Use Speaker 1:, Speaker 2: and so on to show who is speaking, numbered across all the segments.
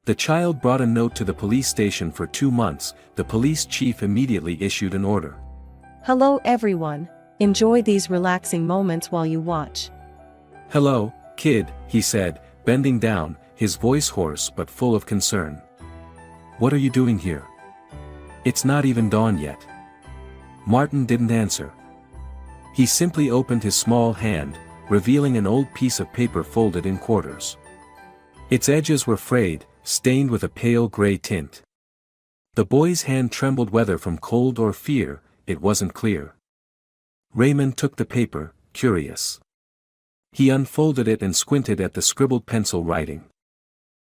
Speaker 1: The child brought a note to the police station for 2 months. The police chief immediately issued an order.
Speaker 2: Hello everyone. Enjoy these relaxing moments while you watch.
Speaker 1: Hello, kid, he said, bending down, his voice hoarse but full of concern. What are you doing here? It's not even dawn yet. Martin didn't answer. He simply opened his small hand, revealing an old piece of paper folded in quarters. Its edges were frayed, stained with a pale gray tint. The boy's hand trembled, whether from cold or fear, it wasn't clear. Raymond took the paper, curious. He unfolded it and squinted at the scribbled pencil writing.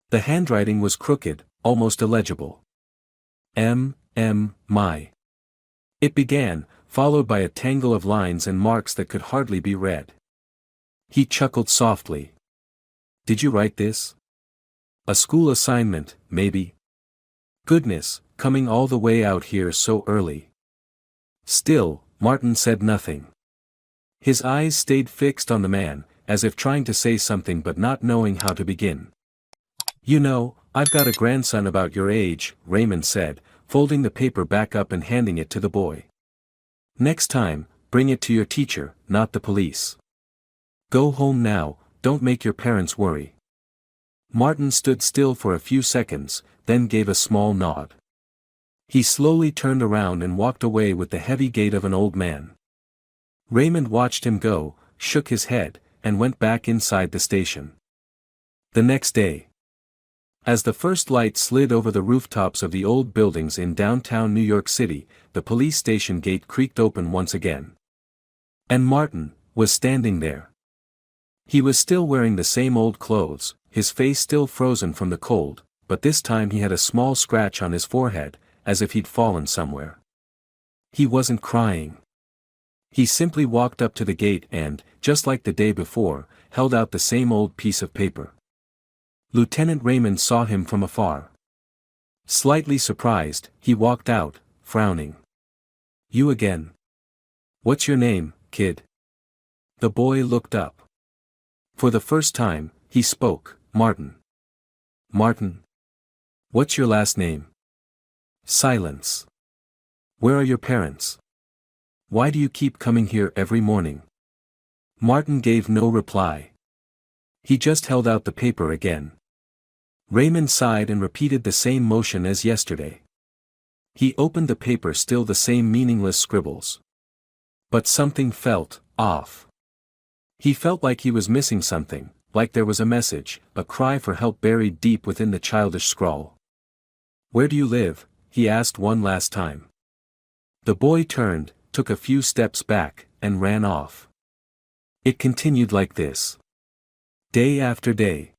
Speaker 1: The handwriting was crooked, almost illegible. My. It began, followed by a tangle of lines and marks that could hardly be read. He chuckled softly. Did you write this? A school assignment, maybe? Goodness, coming all the way out here so early. Still, Martin said nothing. His eyes stayed fixed on the man, as if trying to say something but not knowing how to begin. You know, I've got a grandson about your age, Raymond said, folding the paper back up and handing it to the boy. Next time, bring it to your teacher, not the police. Go home now, don't make your parents worry. Martin stood still for a few seconds, then gave a small nod. He slowly turned around and walked away with the heavy gait of an old man. Raymond watched him go, shook his head, and went back inside the station. The next day, as the first light slid over the rooftops of the old buildings in downtown New York City, the police station gate creaked open once again. And Martin was standing there. He was still wearing the same old clothes, his face still frozen from the cold, but this time he had a small scratch on his forehead, as if he'd fallen somewhere. He wasn't crying. He simply walked up to the gate and, just like the day before, held out the same old piece of paper. Lieutenant Raymond saw him from afar. Slightly surprised, he walked out, frowning. You again? What's your name, kid? The boy looked up. For the first time, he spoke. Martin. Martin? What's your last name? Silence. Where are your parents? Why do you keep coming here every morning? Martin gave no reply. He just held out the paper again. Raymond sighed and repeated the same motion as yesterday. He opened the paper, still the same meaningless scribbles. But something felt off. He felt like he was missing something, like there was a message, a cry for help buried deep within the childish scrawl. Where do you live? He asked one last time. The boy turned, took a few steps back, and ran off. It continued like this. Day after day.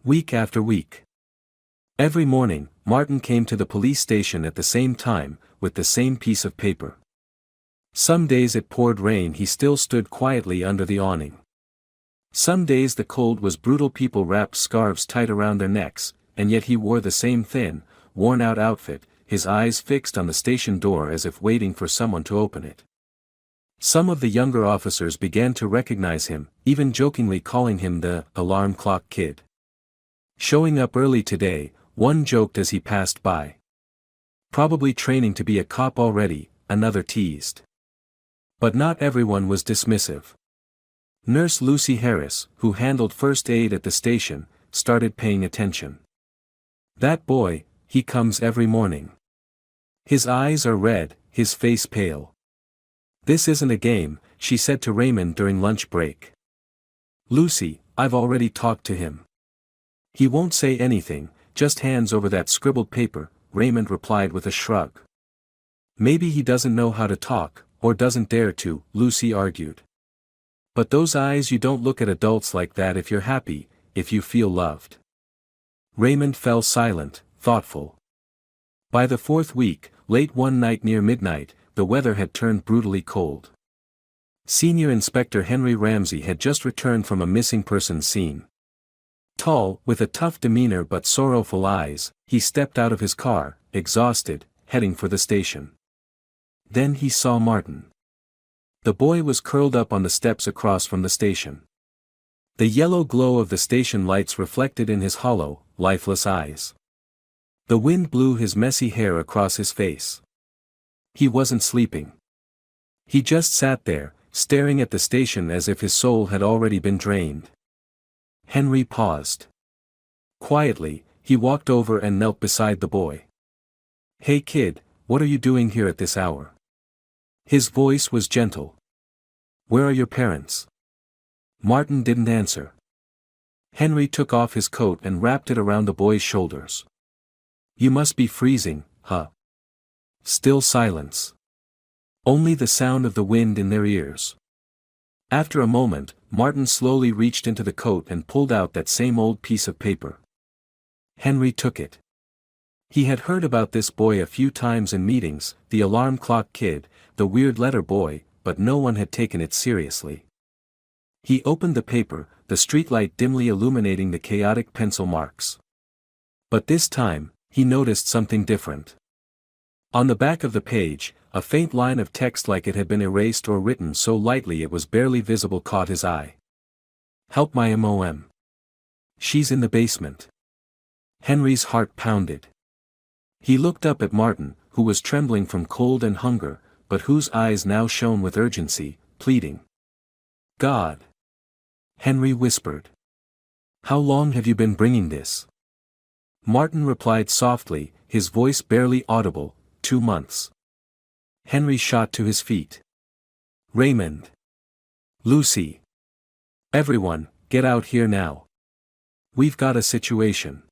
Speaker 1: Week after week. Every morning, Martin came to the police station at the same time, with the same piece of paper. Some days it poured rain, he still stood quietly under the awning. Some days the cold was brutal, people wrapped scarves tight around their necks, and yet he wore the same thin, worn-out outfit, his eyes fixed on the station door as if waiting for someone to open it. Some of the younger officers began to recognize him, even jokingly calling him the alarm clock kid. Showing up early today, one joked as he passed by. Probably training to be a cop already, another teased. But not everyone was dismissive. Nurse Lucy Harris, who handled first aid at the station, started paying attention. That boy, he comes every morning. His eyes are red, his face pale. This isn't a game, she said to Raymond during lunch break. Lucy, I've already talked to him. He won't say anything, just hands over that scribbled paper, Raymond replied with a shrug. Maybe he doesn't know how to talk, or doesn't dare to, Lucy argued. But those eyes, you don't look at adults like that if you're happy, if you feel loved. Raymond fell silent, thoughtful. By the fourth week, late one night near midnight, the weather had turned brutally cold. Senior Inspector Henry Ramsey had just returned from a missing persons scene. Tall, with a tough demeanor but sorrowful eyes, he stepped out of his car, exhausted, heading for the station. Then he saw Martin. The boy was curled up on the steps across from the station. The yellow glow of the station lights reflected in his hollow, lifeless eyes. The wind blew his messy hair across his face. He wasn't sleeping. He just sat there, staring at the station as if his soul had already been drained. Henry paused. Quietly, he walked over and knelt beside the boy. "Hey kid, what are you doing here at this hour?" His voice was gentle. "Where are your parents?" Martin didn't answer. Henry took off his coat and wrapped it around the boy's shoulders. "You must be freezing, huh?" Still silence. Only the sound of the wind in their ears. After a moment, Martin slowly reached into the coat and pulled out that same old piece of paper. Henry took it. He had heard about this boy a few times in meetings, the alarm clock kid, the weird letter boy, but no one had taken it seriously. He opened the paper, the streetlight dimly illuminating the chaotic pencil marks. But this time, he noticed something different. On the back of the page, a faint line of text like it had been erased or written so lightly it was barely visible caught his eye. "Help my mom. She's in the basement." Henry's heart pounded. He looked up at Martin, who was trembling from cold and hunger, but whose eyes now shone with urgency, pleading. "God!" Henry whispered. "How long have you been bringing this?" Martin replied softly, his voice barely audible, 2 months. Henry shot to his feet. "Raymond! Lucy! Everyone, get out here now. We've got a situation."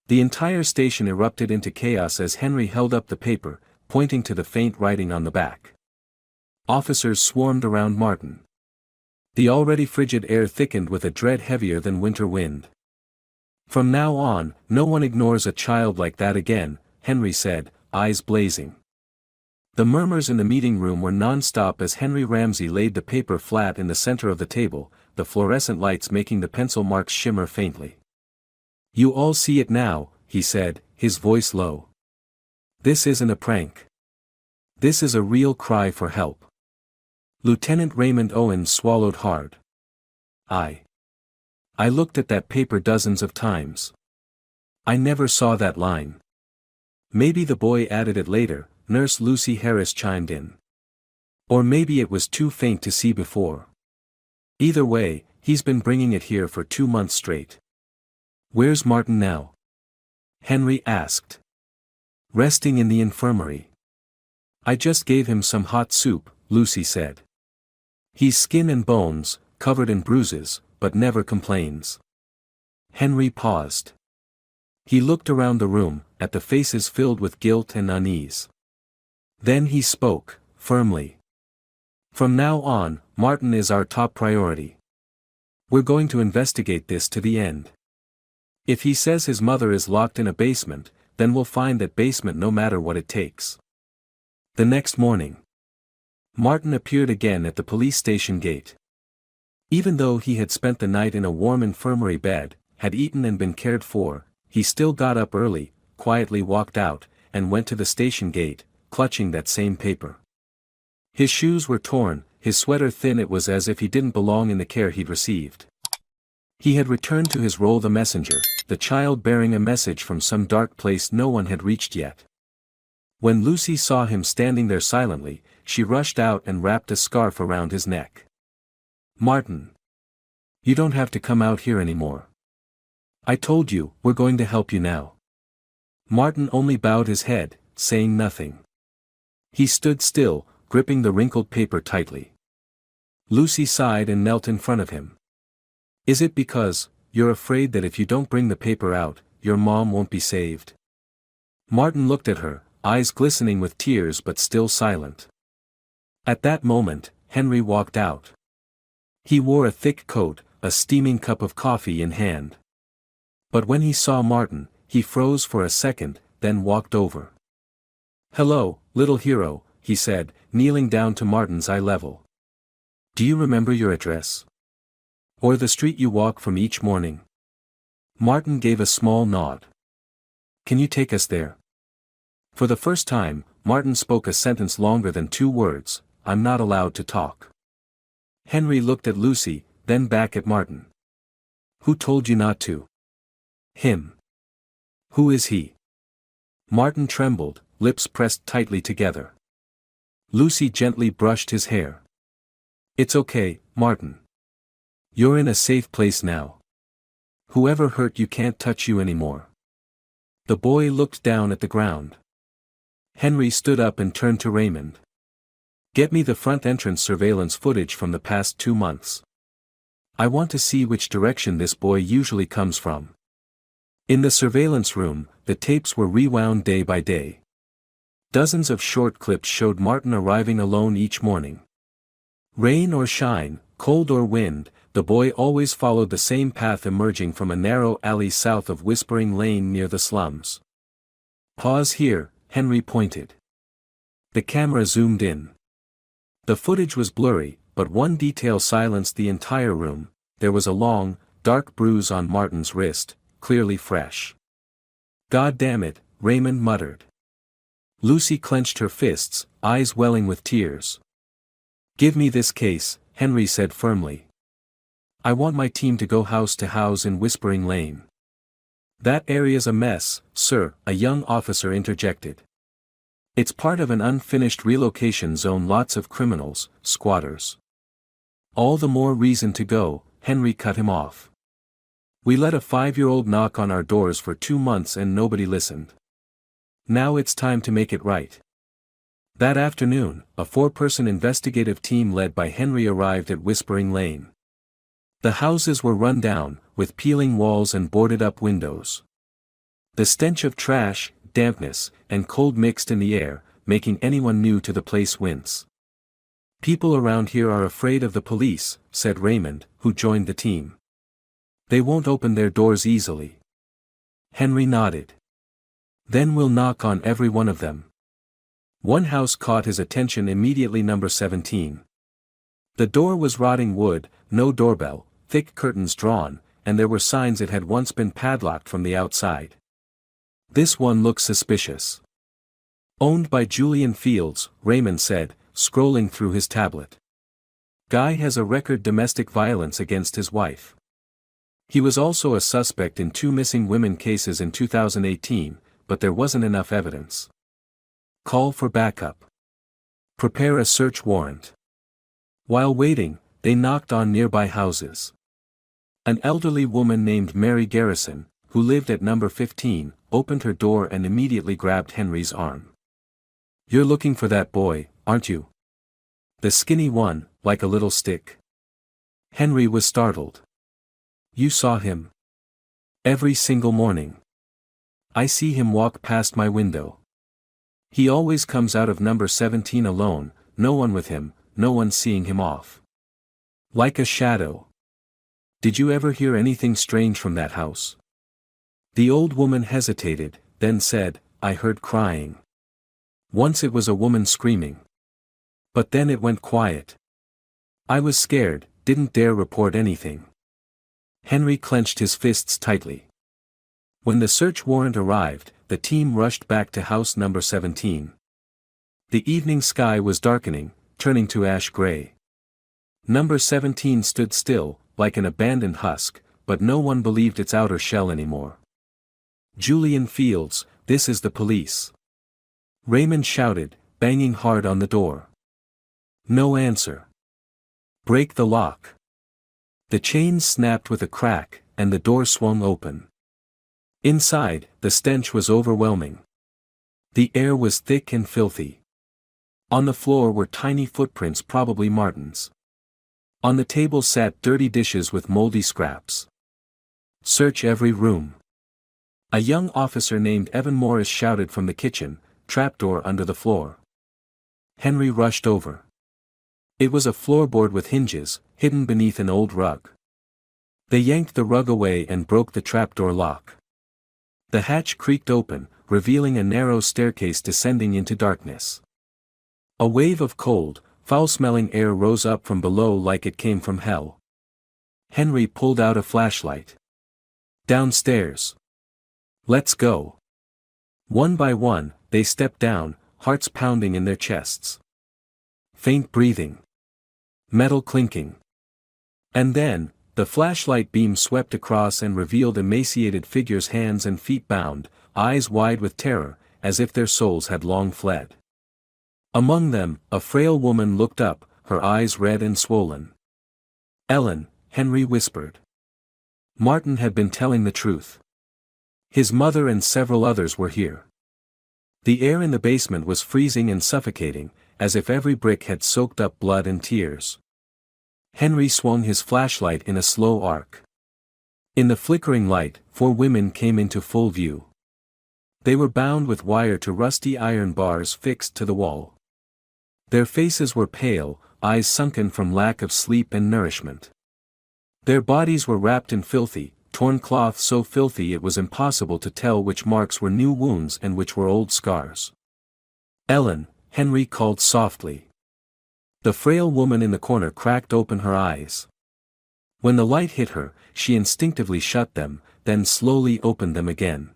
Speaker 1: The entire station erupted into chaos as Henry held up the paper, pointing to the faint writing on the back. Officers swarmed around Martin. The already frigid air thickened with a dread heavier than winter wind. "From now on, no one ignores a child like that again," Henry said, eyes blazing. The murmurs in the meeting room were non-stop as Henry Ramsey laid the paper flat in the center of the table, the fluorescent lights making the pencil marks shimmer faintly. "You all see it now," he said, his voice low. "This isn't a prank. This is a real cry for help." Lieutenant Raymond Owens swallowed hard. I looked at that paper dozens of times. I never saw that line." "Maybe the boy added it later," Nurse Lucy Harris chimed in. "Or maybe it was too faint to see before. Either way, he's been bringing it here for 2 months straight." "Where's Martin now?" Henry asked. "Resting in the infirmary. I just gave him some hot soup," Lucy said. "He's skin and bones, covered in bruises, but never complains." Henry paused. He looked around the room, at the faces filled with guilt and unease. Then he spoke, firmly. "From now on, Martin is our top priority. We're going to investigate this to the end. If he says his mother is locked in a basement, then we'll find that basement no matter what it takes." The next morning, Martin appeared again at the police station gate. Even though he had spent the night in a warm infirmary bed, had eaten and been cared for, he still got up early, quietly walked out, and went to the station gate, clutching that same paper. His shoes were torn, his sweater thin. It was as if he didn't belong in the care he'd received. He had returned to his role, the messenger, the child bearing a message from some dark place no one had reached yet. When Lucy saw him standing there silently, she rushed out and wrapped a scarf around his neck. "Martin! You don't have to come out here anymore. I told you, we're going to help you now." Martin only bowed his head, saying nothing. He stood still, gripping the wrinkled paper tightly. Lucy sighed and knelt in front of him. "Is it because you're afraid that if you don't bring the paper out, your mom won't be saved?" Martin looked at her, eyes glistening with tears but still silent. At that moment, Henry walked out. He wore a thick coat, a steaming cup of coffee in hand. But when he saw Martin, he froze for a second, then walked over. "Hello, little hero," he said, kneeling down to Martin's eye level. "Do you remember your address? Or the street you walk from each morning?" Martin gave a small nod. "Can you take us there?" For the first time, Martin spoke a sentence longer than 2 words, "I'm not allowed to talk." Henry looked at Lucy, then back at Martin. "Who told you not to?" "Him." Who is he? Martin trembled, lips pressed tightly together. Lucy gently brushed his hair. It's okay, Martin. You're in a safe place now. Whoever hurt you can't touch you anymore. The boy looked down at the ground. Henry stood up and turned to Raymond. Get me the front entrance surveillance footage from the past 2 months. I want to see which direction this boy usually comes from. In the surveillance room, the tapes were rewound day by day. Dozens of short clips showed Martin arriving alone each morning. Rain or shine, cold or wind, the boy always followed the same path, emerging from a narrow alley south of Whispering Lane near the slums. Pause here, Henry pointed. The camera zoomed in. The footage was blurry, but one detail silenced the entire room. There was a long, dark bruise on Martin's wrist, clearly fresh. God damn it, Raymond muttered. Lucy clenched her fists, eyes welling with tears. Give me this case, Henry said firmly. I want my team to go house to house in Whispering Lane. That area's a mess, sir, a young officer interjected. It's part of an unfinished relocation zone, lots of criminals, squatters. All the more reason to go, Henry cut him off. We let a 5-year-old knock on our doors for 2 months and nobody listened. Now it's time to make it right. That afternoon, a 4-person investigative team led by Henry arrived at Whispering Lane. The houses were run down, with peeling walls and boarded-up windows. The stench of trash, dampness, and cold mixed in the air, making anyone new to the place wince. People around here are afraid of the police, said Raymond, who joined the team. They won't open their doors easily. Henry nodded. Then we'll knock on every one of them. One house caught his attention immediately, number 17. The door was rotting wood, no doorbell, thick curtains drawn, and there were signs it had once been padlocked from the outside. This one looks suspicious. Owned by Julian Fields, Raymond said, scrolling through his tablet. Guy has a record domestic violence against his wife. He was also a suspect in 2 missing women cases in 2018, but there wasn't enough evidence. Call for backup. Prepare a search warrant. While waiting, they knocked on nearby houses. An elderly woman named Mary Garrison, who lived at number 15, opened her door and immediately grabbed Henry's arm. You're looking for that boy, aren't you? The skinny one, like a little stick. Henry was startled. You saw him? Every single morning. I see him walk past my window. He always comes out of number 17 alone, no one with him, no one seeing him off. Like a shadow. Did you ever hear anything strange from that house? The old woman hesitated, then said, I heard crying. Once it was a woman screaming. But then it went quiet. I was scared, didn't dare report anything. Henry clenched his fists tightly. When the search warrant arrived, the team rushed back to house number 17. The evening sky was darkening, turning to ash gray. Number 17 stood still, like an abandoned husk, but no one believed its outer shell anymore. Julian Fields, this is the police. Raymond shouted, banging hard on the door. No answer. Break the lock. The chains snapped with a crack, and the door swung open. Inside, the stench was overwhelming. The air was thick and filthy. On the floor were tiny footprints, probably Martin's. On the table sat dirty dishes with moldy scraps. Search every room. A young officer named Evan Morris shouted from the kitchen, trapdoor under the floor. Henry rushed over. It was a floorboard with hinges, hidden beneath an old rug. They yanked the rug away and broke the trapdoor lock. The hatch creaked open, revealing a narrow staircase descending into darkness. A wave of cold, foul-smelling air rose up from below like it came from hell. Henry pulled out a flashlight. Downstairs. Let's go. One by one, they stepped down, hearts pounding in their chests. Faint breathing. Metal clinking. And then, the flashlight beam swept across and revealed emaciated figures, hands and feet bound, eyes wide with terror, as if their souls had long fled. Among them, a frail woman looked up, her eyes red and swollen. "Ellen," Henry whispered. Martin had been telling the truth. His mother and several others were here. The air in the basement was freezing and suffocating, as if every brick had soaked up blood and tears. Henry swung his flashlight in a slow arc. In the flickering light, 4 women came into full view. They were bound with wire to rusty iron bars fixed to the wall. Their faces were pale, eyes sunken from lack of sleep and nourishment. Their bodies were wrapped in filthy, torn cloth so filthy it was impossible to tell which marks were new wounds and which were old scars. "Ellen," Henry called softly. The frail woman in the corner cracked open her eyes. When the light hit her, she instinctively shut them, then slowly opened them again.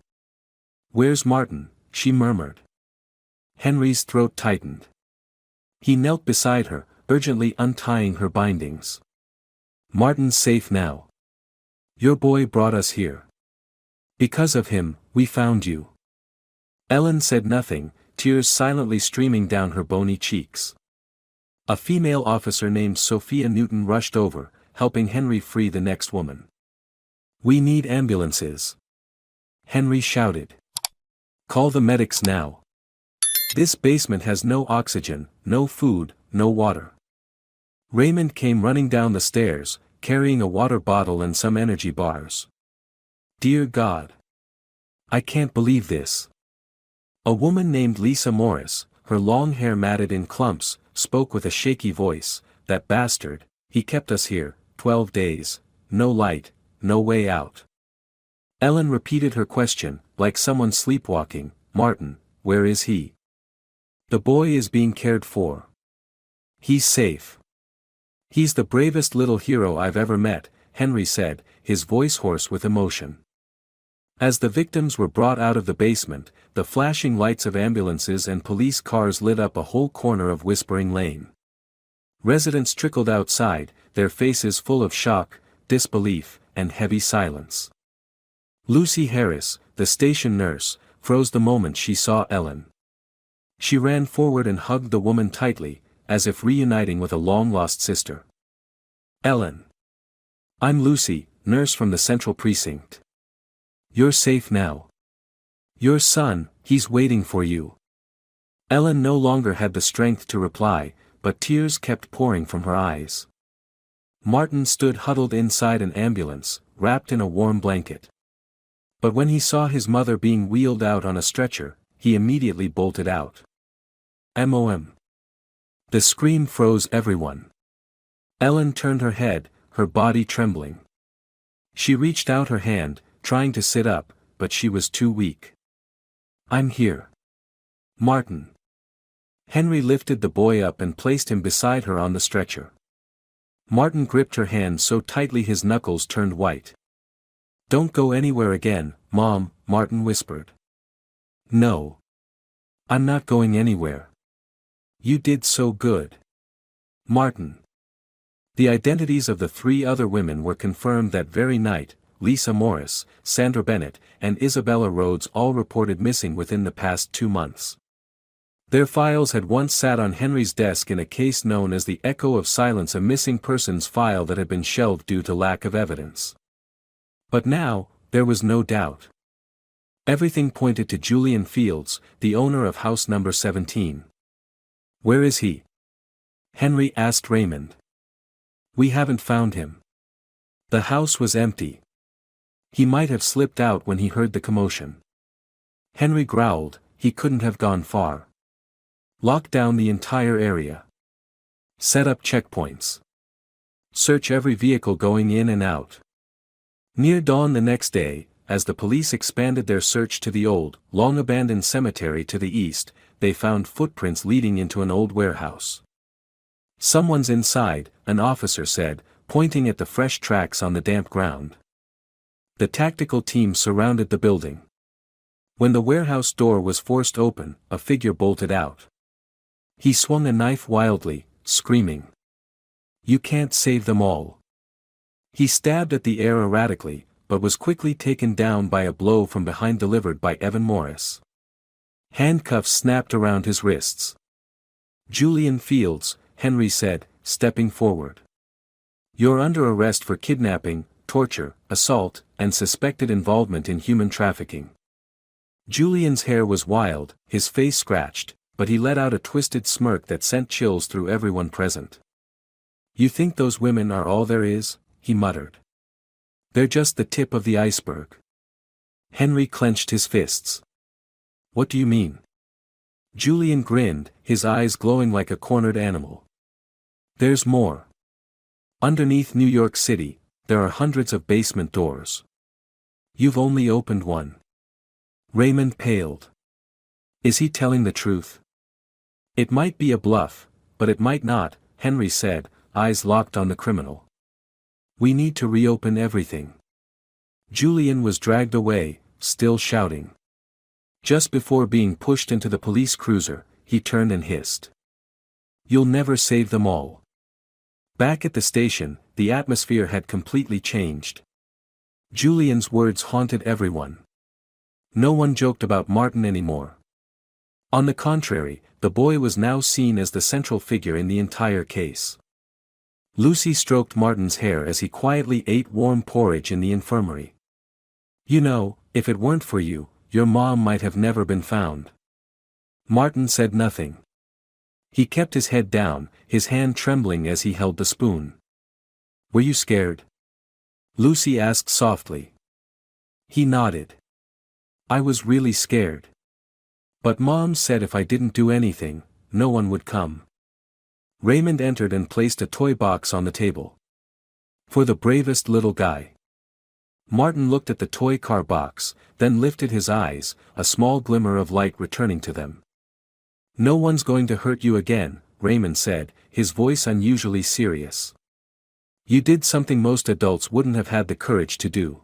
Speaker 1: "Where's Martin?" she murmured. Henry's throat tightened. He knelt beside her, urgently untying her bindings. "Martin's safe now. Your boy brought us here. Because of him, we found you." Ellen said nothing, tears silently streaming down her bony cheeks. A female officer named Sophia Newton rushed over, helping Henry free the next woman. "We need ambulances," Henry shouted. "Call the medics now. This basement has no oxygen, no food, no water." Raymond came running down the stairs, carrying a water bottle and some energy bars. "Dear God! I can't believe this." A woman named Lisa Morris, her long hair matted in clumps, spoke with a shaky voice. "That bastard, he kept us here, 12 days, no light, no way out." Ellen repeated her question, like someone sleepwalking. "Martin, where is he?" "The boy is being cared for. He's safe. He's the bravest little hero I've ever met," Henry said, his voice hoarse with emotion. As the victims were brought out of the basement, the flashing lights of ambulances and police cars lit up a whole corner of Whispering Lane. Residents trickled outside, their faces full of shock, disbelief, and heavy silence. Lucy Harris, the station nurse, froze the moment she saw Ellen. She ran forward and hugged the woman tightly, as if reuniting with a long-lost sister. "Ellen. I'm Lucy, nurse from the Central Precinct. You're safe now. Your son, he's waiting for you." Ellen no longer had the strength to reply, but tears kept pouring from her eyes. Martin stood huddled inside an ambulance, wrapped in a warm blanket. But when he saw his mother being wheeled out on a stretcher, he immediately bolted out. "Mom." The scream froze everyone. Ellen turned her head, her body trembling. She reached out her hand, trying to sit up, but she was too weak. "I'm here. Martin." Henry lifted the boy up and placed him beside her on the stretcher. Martin gripped her hand so tightly his knuckles turned white. "Don't go anywhere again, Mom," Martin whispered. "No. I'm not going anywhere. You did so good. Martin." The identities of the 3 other women were confirmed that very night. Lisa Morris, Sandra Bennett, and Isabella Rhodes all reported missing within the past 2 months. Their files had once sat on Henry's desk in a case known as the Echo of Silence, a missing persons file that had been shelved due to lack of evidence. But now, there was no doubt. Everything pointed to Julian Fields, the owner of house number 17. "Where is he?" Henry asked Raymond. "We haven't found him. The house was empty. He might have slipped out when he heard the commotion." Henry growled. He couldn't have gone far. "Lock down the entire area. Set up checkpoints. Search every vehicle going in and out." Near dawn the next day, as the police expanded their search to the old, long-abandoned cemetery to the east, they found footprints leading into an old warehouse. "Someone's inside," an officer said, pointing at the fresh tracks on the damp ground. The tactical team surrounded the building. When the warehouse door was forced open, a figure bolted out. He swung a knife wildly, screaming, "You can't save them all." He stabbed at the air erratically, but was quickly taken down by a blow from behind delivered by Evan Morris. Handcuffs snapped around his wrists. "Julian Fields," Henry said, stepping forward. "You're under arrest for kidnapping, torture, assault, and suspected involvement in human trafficking." Julian's hair was wild, his face scratched, but he let out a twisted smirk that sent chills through everyone present. "You think those women are all there is?" he muttered. "They're just the tip of the iceberg." Henry clenched his fists. "What do you mean?" Julian grinned, his eyes glowing like a cornered animal. "There's more. Underneath New York City, there are hundreds of basement doors. You've only opened one." Raymond paled. "Is he telling the truth?" "It might be a bluff, but it might not," Henry said, eyes locked on the criminal. "We need to reopen everything." Julian was dragged away, still shouting. Just before being pushed into the police cruiser, he turned and hissed. "You'll never save them all." Back at the station, the atmosphere had completely changed. Julian's words haunted everyone. No one joked about Martin anymore. On the contrary, the boy was now seen as the central figure in the entire case. Lucy stroked Martin's hair as he quietly ate warm porridge in the infirmary. "You know, if it weren't for you, your mom might have never been found." Martin said nothing. He kept his head down, his hand trembling as he held the spoon. "Were you scared?" Lucy asked softly. He nodded. "I was really scared. But Mom said if I didn't do anything, no one would come." Raymond entered and placed a toy box on the table. "For the bravest little guy." Martin looked at the toy car box, then lifted his eyes, a small glimmer of light returning to them. "No one's going to hurt you again," Raymond said, his voice unusually serious. "You did something most adults wouldn't have had the courage to do."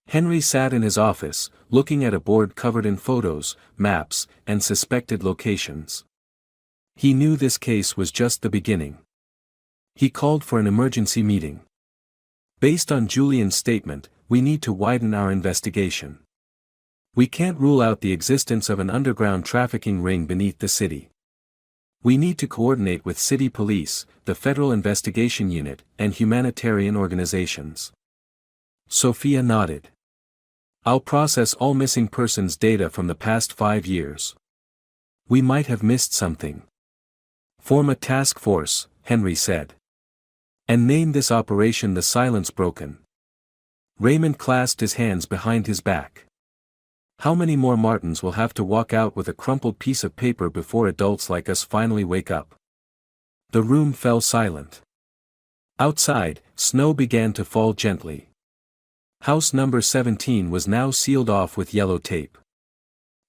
Speaker 1: Henry sat in his office, looking at a board covered in photos, maps, and suspected locations. He knew this case was just the beginning. He called for an emergency meeting. "Based on Julian's statement, we need to widen our investigation. We can't rule out the existence of an underground trafficking ring beneath the city. We need to coordinate with city police, the Federal Investigation Unit, and humanitarian organizations." Sophia nodded. "I'll process all missing persons data from the past 5 years. We might have missed something." "Form a task force," Henry said. "And name this operation the Silence Broken." Raymond clasped his hands behind his back. "How many more Martins will have to walk out with a crumpled piece of paper before adults like us finally wake up?" The room fell silent. Outside, snow began to fall gently. House number 17 was now sealed off with yellow tape.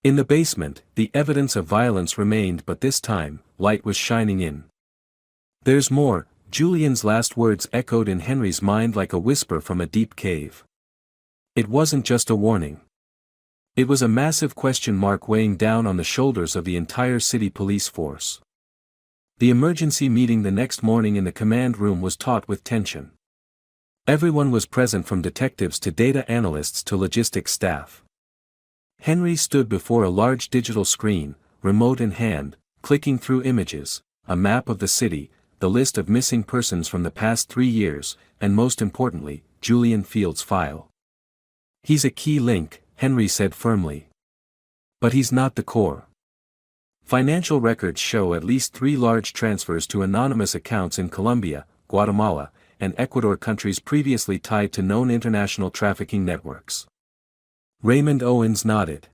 Speaker 1: In the basement, the evidence of violence remained, but this time, light was shining in. "There's more," Julian's last words echoed in Henry's mind like a whisper from a deep cave. It wasn't just a warning. It was a massive question mark weighing down on the shoulders of the entire city police force. The emergency meeting the next morning in the command room was taut with tension. Everyone was present, from detectives to data analysts to logistics staff. Henry stood before a large digital screen, remote in hand, clicking through images, a map of the city, the list of missing persons from the past 3 years, and most importantly, Julian Fields' file. "He's a key link," Henry said firmly. "But he's not the core. Financial records show at least 3 large transfers to anonymous accounts in Colombia, Guatemala, and Ecuador, countries previously tied to known international trafficking networks." Raymond Owens nodded.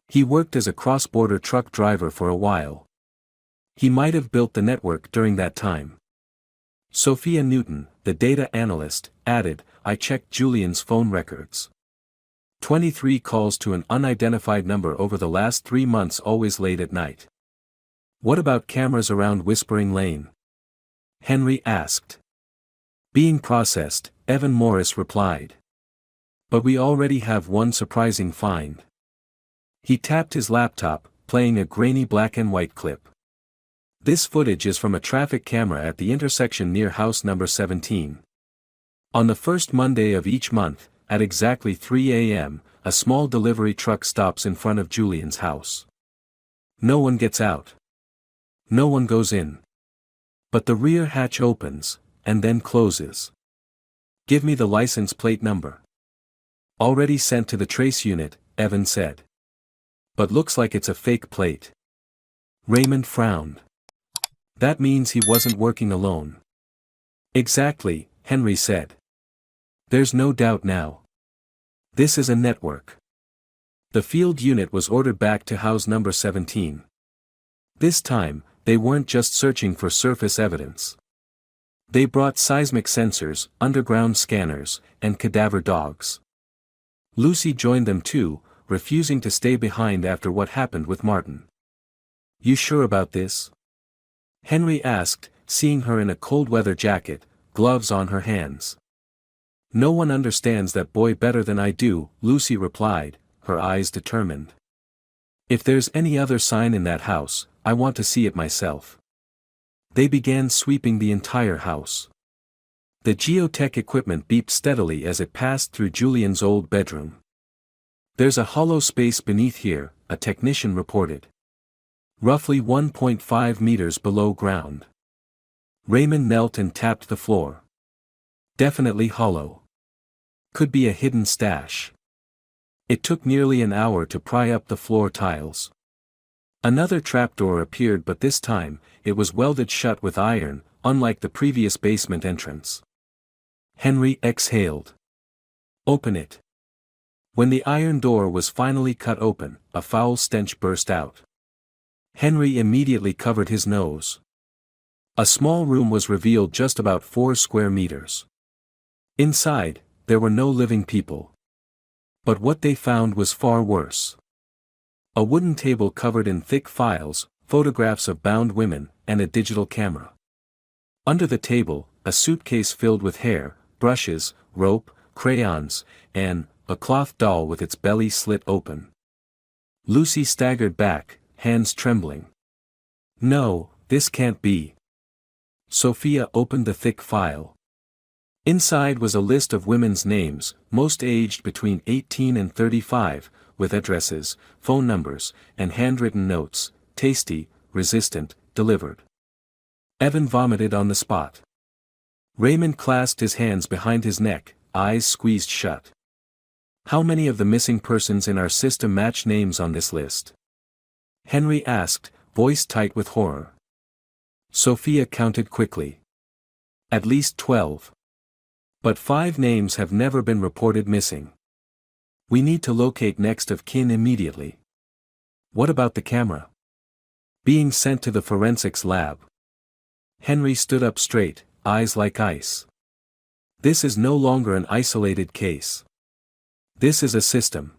Speaker 1: He worked as a cross-border truck driver for a while. He might have built the network during that time. Sophia Newton, the data analyst, added, "I checked Julian's phone records. 23 calls to an unidentified number over the last 3 months, always late at night." "What about cameras around Whispering Lane?" Henry asked. "Being processed," Evan Morris replied. "But we already have one surprising find." He tapped his laptop, playing a grainy black and white clip. "This footage is from a traffic camera at the intersection near house number 17. On the first Monday of each month, at exactly 3 a.m., a small delivery truck stops in front of Julian's house. No one gets out. No one goes in. But the rear hatch opens, and then closes. "Give me the license plate number." "Already sent to the trace unit," Evan said. "But looks like it's a fake plate." Raymond frowned. That means he wasn't working alone. "Exactly," Henry said. "There's no doubt now. This is a network." The field unit was ordered back to house number 17. This time, they weren't just searching for surface evidence. They brought seismic sensors, underground scanners, and cadaver dogs. Lucy joined them too, refusing to stay behind after what happened with Martin. "You sure about this?" Henry asked, seeing her in a cold-weather jacket, gloves on her hands. "No one understands that boy better than I do," Lucy replied, her eyes determined. "If there's any other sign in that house, I want to see it myself." They began sweeping the entire house. The geotech equipment beeped steadily as it passed through Julian's old bedroom. "There's a hollow space beneath here," a technician reported. "Roughly 1.5 meters below ground." Raymond knelt and tapped the floor. "Definitely hollow. Could be a hidden stash." It took nearly an hour to pry up the floor tiles. Another trapdoor appeared, but this time, it was welded shut with iron, unlike the previous basement entrance. Henry exhaled. "Open it." When the iron door was finally cut open, a foul stench burst out. Henry immediately covered his nose. A small room was revealed, just about 4 square meters. Inside, there were no living people. But what they found was far worse. A wooden table covered in thick files, photographs of bound women, and a digital camera. Under the table, a suitcase filled with hair, brushes, rope, crayons, and a cloth doll with its belly slit open. Lucy staggered back, hands trembling. "No, this can't be." Sophia opened the thick file. Inside was a list of women's names, most aged between 18 and 35, with addresses, phone numbers, and handwritten notes: "Tasty, resistant, delivered." Evan vomited on the spot. Raymond clasped his hands behind his neck, eyes squeezed shut. "How many of the missing persons in our system match names on this list?" Henry asked, voice tight with horror. Sophia counted quickly. "At least 12. But 5 names have never been reported missing. We need to locate next of kin immediately." "What about the camera?" "Being sent to the forensics lab." Henry stood up straight, eyes like ice. "This is no longer an isolated case. This is a system."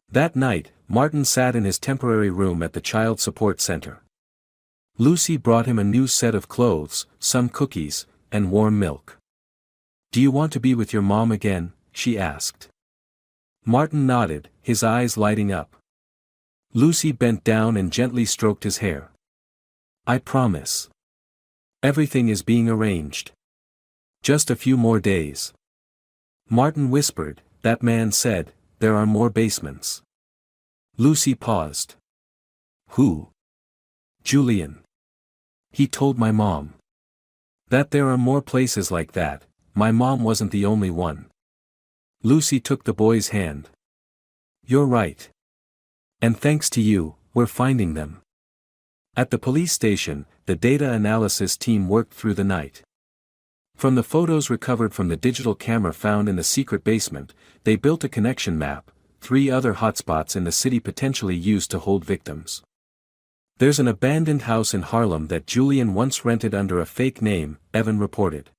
Speaker 1: That night, Martin sat in his temporary room at the Child Support Center. Lucy brought him a new set of clothes, some cookies, and warm milk. "Do you want to be with your mom again?" she asked. Martin nodded, his eyes lighting up. Lucy bent down and gently stroked his hair. "I promise. Everything is being arranged. Just a few more days." Martin whispered, "That man said, there are more basements." Lucy paused. "Who?" "Julian. He told my mom. That there are more places like that. My mom wasn't the only one." Lucy took the boy's hand. "You're right. And thanks to you, we're finding them." At the police station, the data analysis team worked through the night. From the photos recovered from the digital camera found in the secret basement, they built a connection map, 3 other hotspots in the city potentially used to hold victims. "There's an abandoned house in Harlem that Julian once rented under a fake name," Evan reported.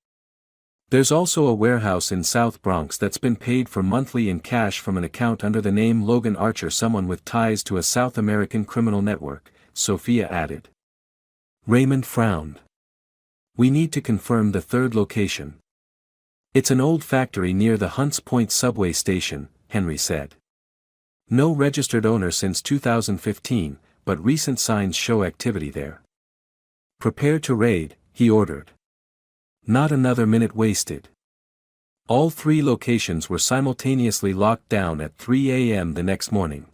Speaker 1: "There's also a warehouse in South Bronx that's been paid for monthly in cash from an account under the name Logan Archer, someone with ties to a South American criminal network," Sophia added. Raymond frowned. "We need to confirm the 3rd location." "It's an old factory near the Hunts Point subway station," Henry said. "No registered owner since 2015, but recent signs show activity there." "Prepare to raid," he ordered. Not another minute wasted. All three locations were simultaneously locked down at 3 a.m. the next morning.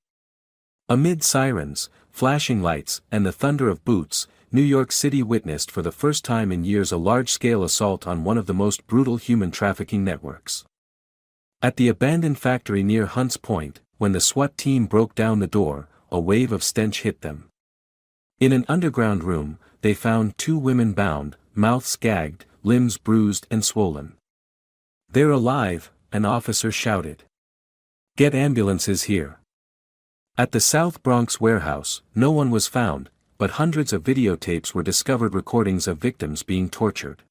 Speaker 1: Amid sirens, flashing lights, and the thunder of boots, New York City witnessed for the first time in years a large-scale assault on one of the most brutal human trafficking networks. At the abandoned factory near Hunts Point, when the SWAT team broke down the door, a wave of stench hit them. In an underground room, they found two women bound, mouths gagged, limbs bruised and swollen. "They're alive," an officer shouted. "Get ambulances here." At the South Bronx warehouse, no one was found, but hundreds of videotapes were discovered, recordings of victims being tortured.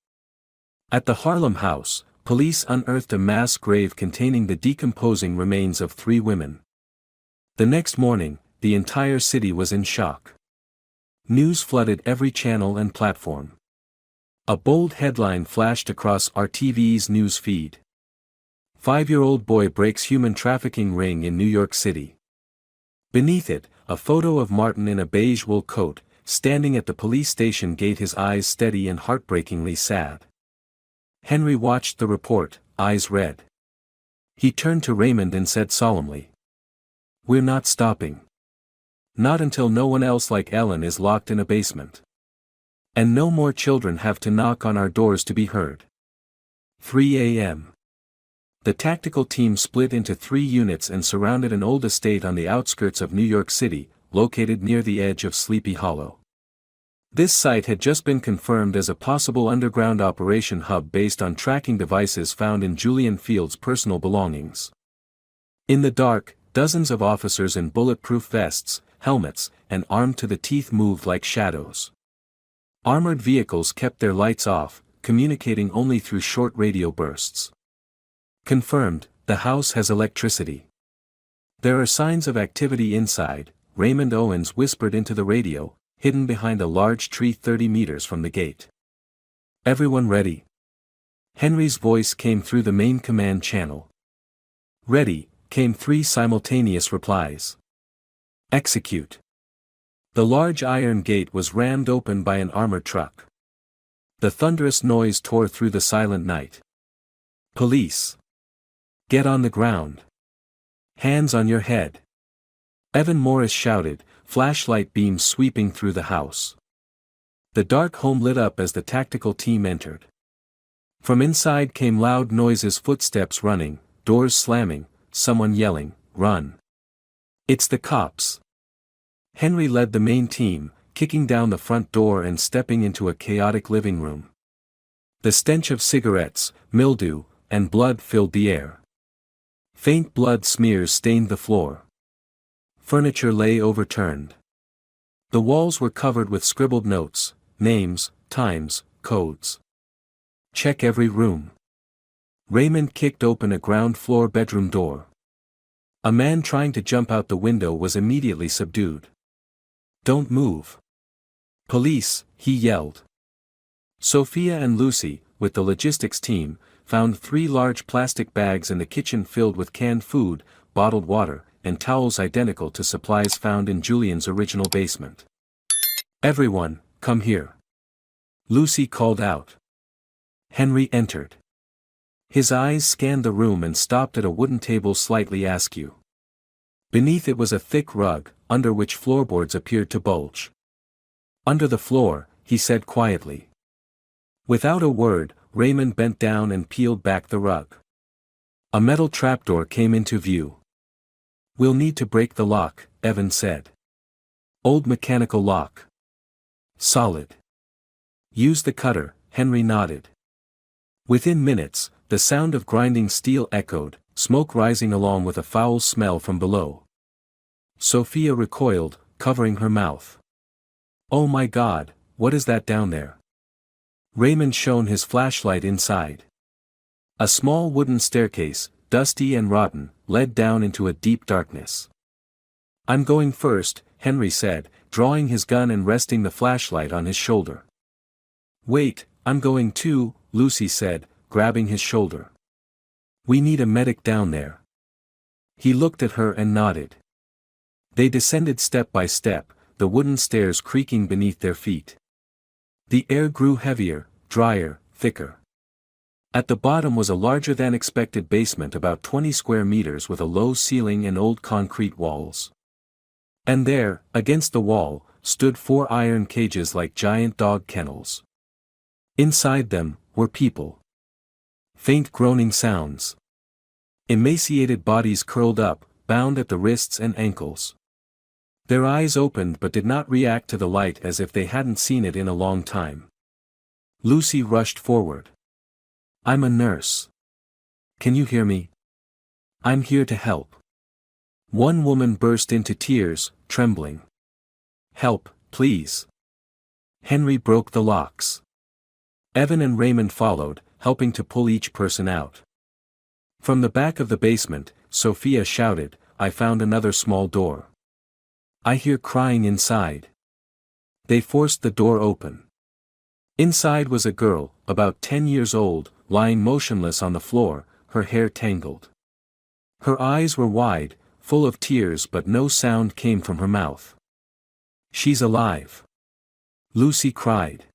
Speaker 1: At the Harlem house, police unearthed a mass grave containing the decomposing remains of 3 women. The next morning, the entire city was in shock. News flooded every channel and platform. A bold headline flashed across RTV's news feed. 5-year-old boy breaks human trafficking ring in New York City. Beneath it, a photo of Martin in a beige wool coat, standing at the police station gate, his eyes steady and heartbreakingly sad. Henry watched the report, eyes red. He turned to Raymond and said solemnly, "We're not stopping. Not until no one else like Ellen is locked in a basement. And no more children have to knock on our doors to be heard." 3 a.m. The tactical team split into 3 units and surrounded an old estate on the outskirts of New York City, located near the edge of Sleepy Hollow. This site had just been confirmed as a possible underground operation hub based on tracking devices found in Julian Field's personal belongings. In the dark, dozens of officers in bulletproof vests, helmets, and armed to the teeth moved like shadows. Armored vehicles kept their lights off, communicating only through short radio bursts. "Confirmed, the house has electricity. There are signs of activity inside," Raymond Owens whispered into the radio, hidden behind a large tree 30 meters from the gate. "Everyone ready?" Henry's voice came through the main command channel. "Ready," came 3 simultaneous replies. "Execute." The large iron gate was rammed open by an armored truck. The thunderous noise tore through the silent night. "Police! Get on the ground. Hands on your head." Evan Morris shouted, flashlight beams sweeping through the house. The dark home lit up as the tactical team entered. From inside came loud noises, footsteps running, doors slamming, someone yelling, "Run! It's the cops!" Henry led the main team, kicking down the front door and stepping into a chaotic living room. The stench of cigarettes, mildew, and blood filled the air. Faint blood smears stained the floor. Furniture lay overturned. The walls were covered with scribbled notes, names, times, codes. "Check every room." Raymond kicked open a ground-floor bedroom door. A man trying to jump out the window was immediately subdued. "Don't move. Police," he yelled. Sophia and Lucy, with the logistics team, found 3 large plastic bags in the kitchen filled with canned food, bottled water, and towels identical to supplies found in Julian's original basement. "Everyone, come here," Lucy called out. Henry entered. His eyes scanned the room and stopped at a wooden table slightly askew. Beneath it was a thick rug, under which floorboards appeared to bulge. "Under the floor," he said quietly. Without a word, Raymond bent down and peeled back the rug. A metal trapdoor came into view. "We'll need to break the lock," Evan said. "Old mechanical lock. Solid." "Use the cutter," Henry nodded. Within minutes, the sound of grinding steel echoed, smoke rising along with a foul smell from below. Sophia recoiled, covering her mouth. "Oh my God, what is that down there?" Raymond shone his flashlight inside. A small wooden staircase, dusty and rotten, led down into a deep darkness. "I'm going first," Henry said, drawing his gun and resting the flashlight on his shoulder. "Wait, I'm going too," Lucy said, grabbing his shoulder. "We need a medic down there." He looked at her and nodded. They descended step by step, the wooden stairs creaking beneath their feet. The air grew heavier, drier, thicker. At the bottom was a larger-than-expected basement about 20 square meters with a low ceiling and old concrete walls. And there, against the wall, stood 4 iron cages like giant dog kennels. Inside them, were people. Faint groaning sounds. Emaciated bodies curled up, bound at the wrists and ankles. Their eyes opened but did not react to the light as if they hadn't seen it in a long time. Lucy rushed forward. "I'm a nurse. Can you hear me? I'm here to help." One woman burst into tears, trembling. "Help, please." Henry broke the locks. Evan and Raymond followed, helping to pull each person out. From the back of the basement, Sophia shouted, "I found another small door. I hear crying inside." They forced the door open. Inside was a girl, about 10 years old, lying motionless on the floor, her hair tangled. Her eyes were wide, full of tears, but no sound came from her mouth. "She's alive," Lucy cried.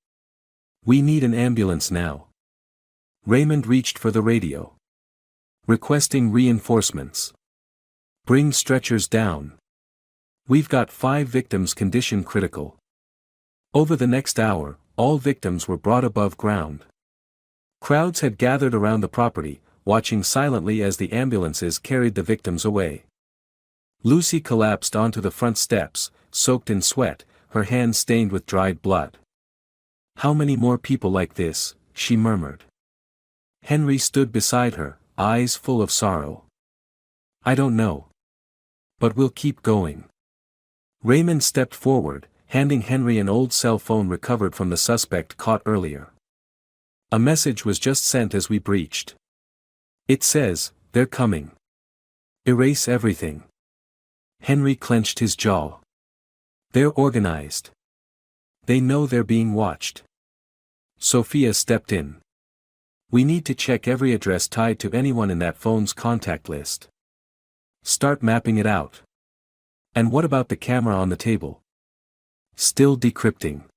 Speaker 1: "We need an ambulance now." Raymond reached for the radio. "Requesting reinforcements. Bring stretchers down. We've got 5 victims condition critical." Over the next hour, all victims were brought above ground. Crowds had gathered around the property, watching silently as the ambulances carried the victims away. Lucy collapsed onto the front steps, soaked in sweat, her hands stained with dried blood. "How many more people like this?" she murmured. Henry stood beside her, eyes full of sorrow. "I don't know. But we'll keep going." Raymond stepped forward, handing Henry an old cell phone recovered from the suspect caught earlier. "A message was just sent as we breached. It says, 'They're coming. Erase everything.'" Henry clenched his jaw. "They're organized. They know they're being watched." Sophia stepped in. "We need to check every address tied to anyone in that phone's contact list. Start mapping it out." "And what about the camera on the table?" "Still decrypting.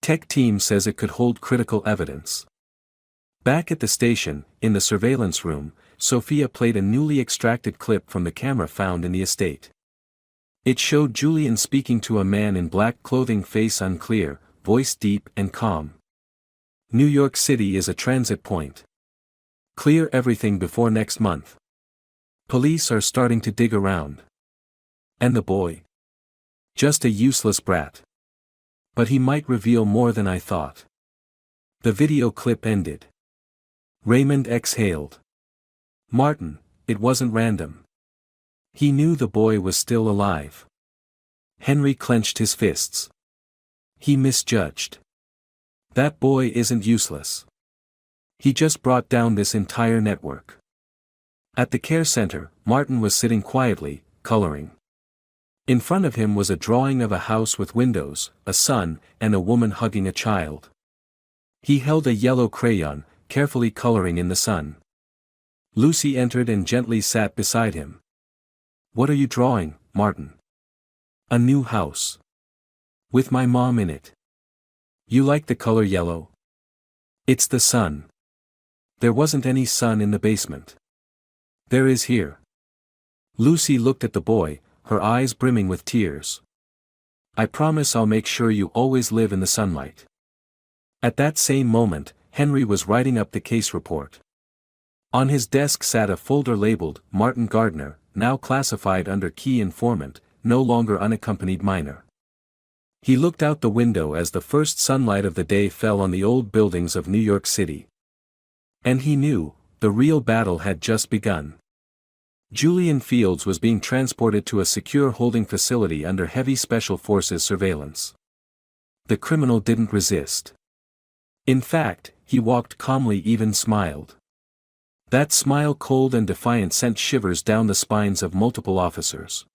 Speaker 1: Tech team says it could hold critical evidence." Back at the station, in the surveillance room, Sophia played a newly extracted clip from the camera found in the estate. It showed Julian speaking to a man in black clothing, face unclear, voice deep and calm. "New York City is a transit point. Clear everything before next month. Police are starting to dig around. And the boy? Just a useless brat. But he might reveal more than I thought." The video clip ended. Raymond exhaled. Martin, it wasn't random. He knew the boy was still alive. Henry clenched his fists. He misjudged. That boy isn't useless. He just brought down this entire network. At the care center, Martin was sitting quietly, coloring. In front of him was a drawing of a house with windows, a son, and a woman hugging a child. He held a yellow crayon, carefully coloring in the sun. Lucy entered and gently sat beside him. "What are you drawing, Martin?" "A new house. With my mom in it." "You like the color yellow?" "It's the sun. There wasn't any sun in the basement. There is here." Lucy looked at the boy, her eyes brimming with tears. "I promise I'll make sure you always live in the sunlight." At that same moment, Henry was writing up the case report. On his desk sat a folder labeled, "Martin Gardner, now classified under key informant, no longer unaccompanied minor." He looked out the window as the first sunlight of the day fell on the old buildings of New York City. And he knew, the real battle had just begun. Julian Fields was being transported to a secure holding facility under heavy special forces surveillance. The criminal didn't resist. In fact, he walked calmly, even smiled. That smile, cold and defiant, sent shivers down the spines of multiple officers.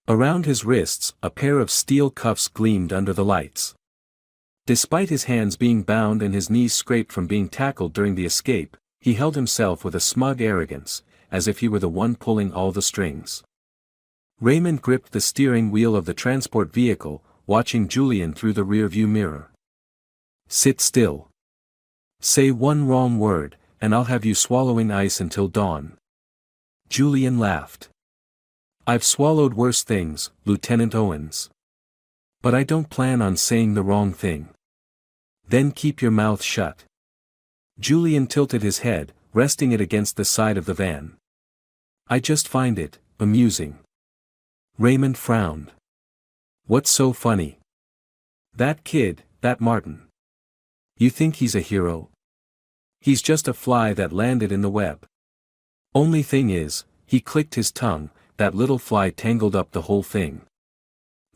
Speaker 1: Around his wrists, a pair of steel cuffs gleamed under the lights. Despite his hands being bound and his knees scraped from being tackled during the escape, he held himself with a smug arrogance, as if he were the one pulling all the strings. Raymond gripped the steering wheel of the transport vehicle, watching Julian through the rearview mirror. "Sit still. Say one wrong word, and I'll have you swallowing ice until dawn. Julian laughed. I've swallowed worse things, Lieutenant Owens. But I don't plan on saying the wrong thing. Then keep your mouth shut. Julian tilted his head, resting it against the side of the van. I just find it amusing. Raymond frowned. What's so funny? That kid, that Martin. You think he's a hero? He's just a fly that landed in the web. Only thing is, he clicked his tongue, that little fly tangled up the whole thing.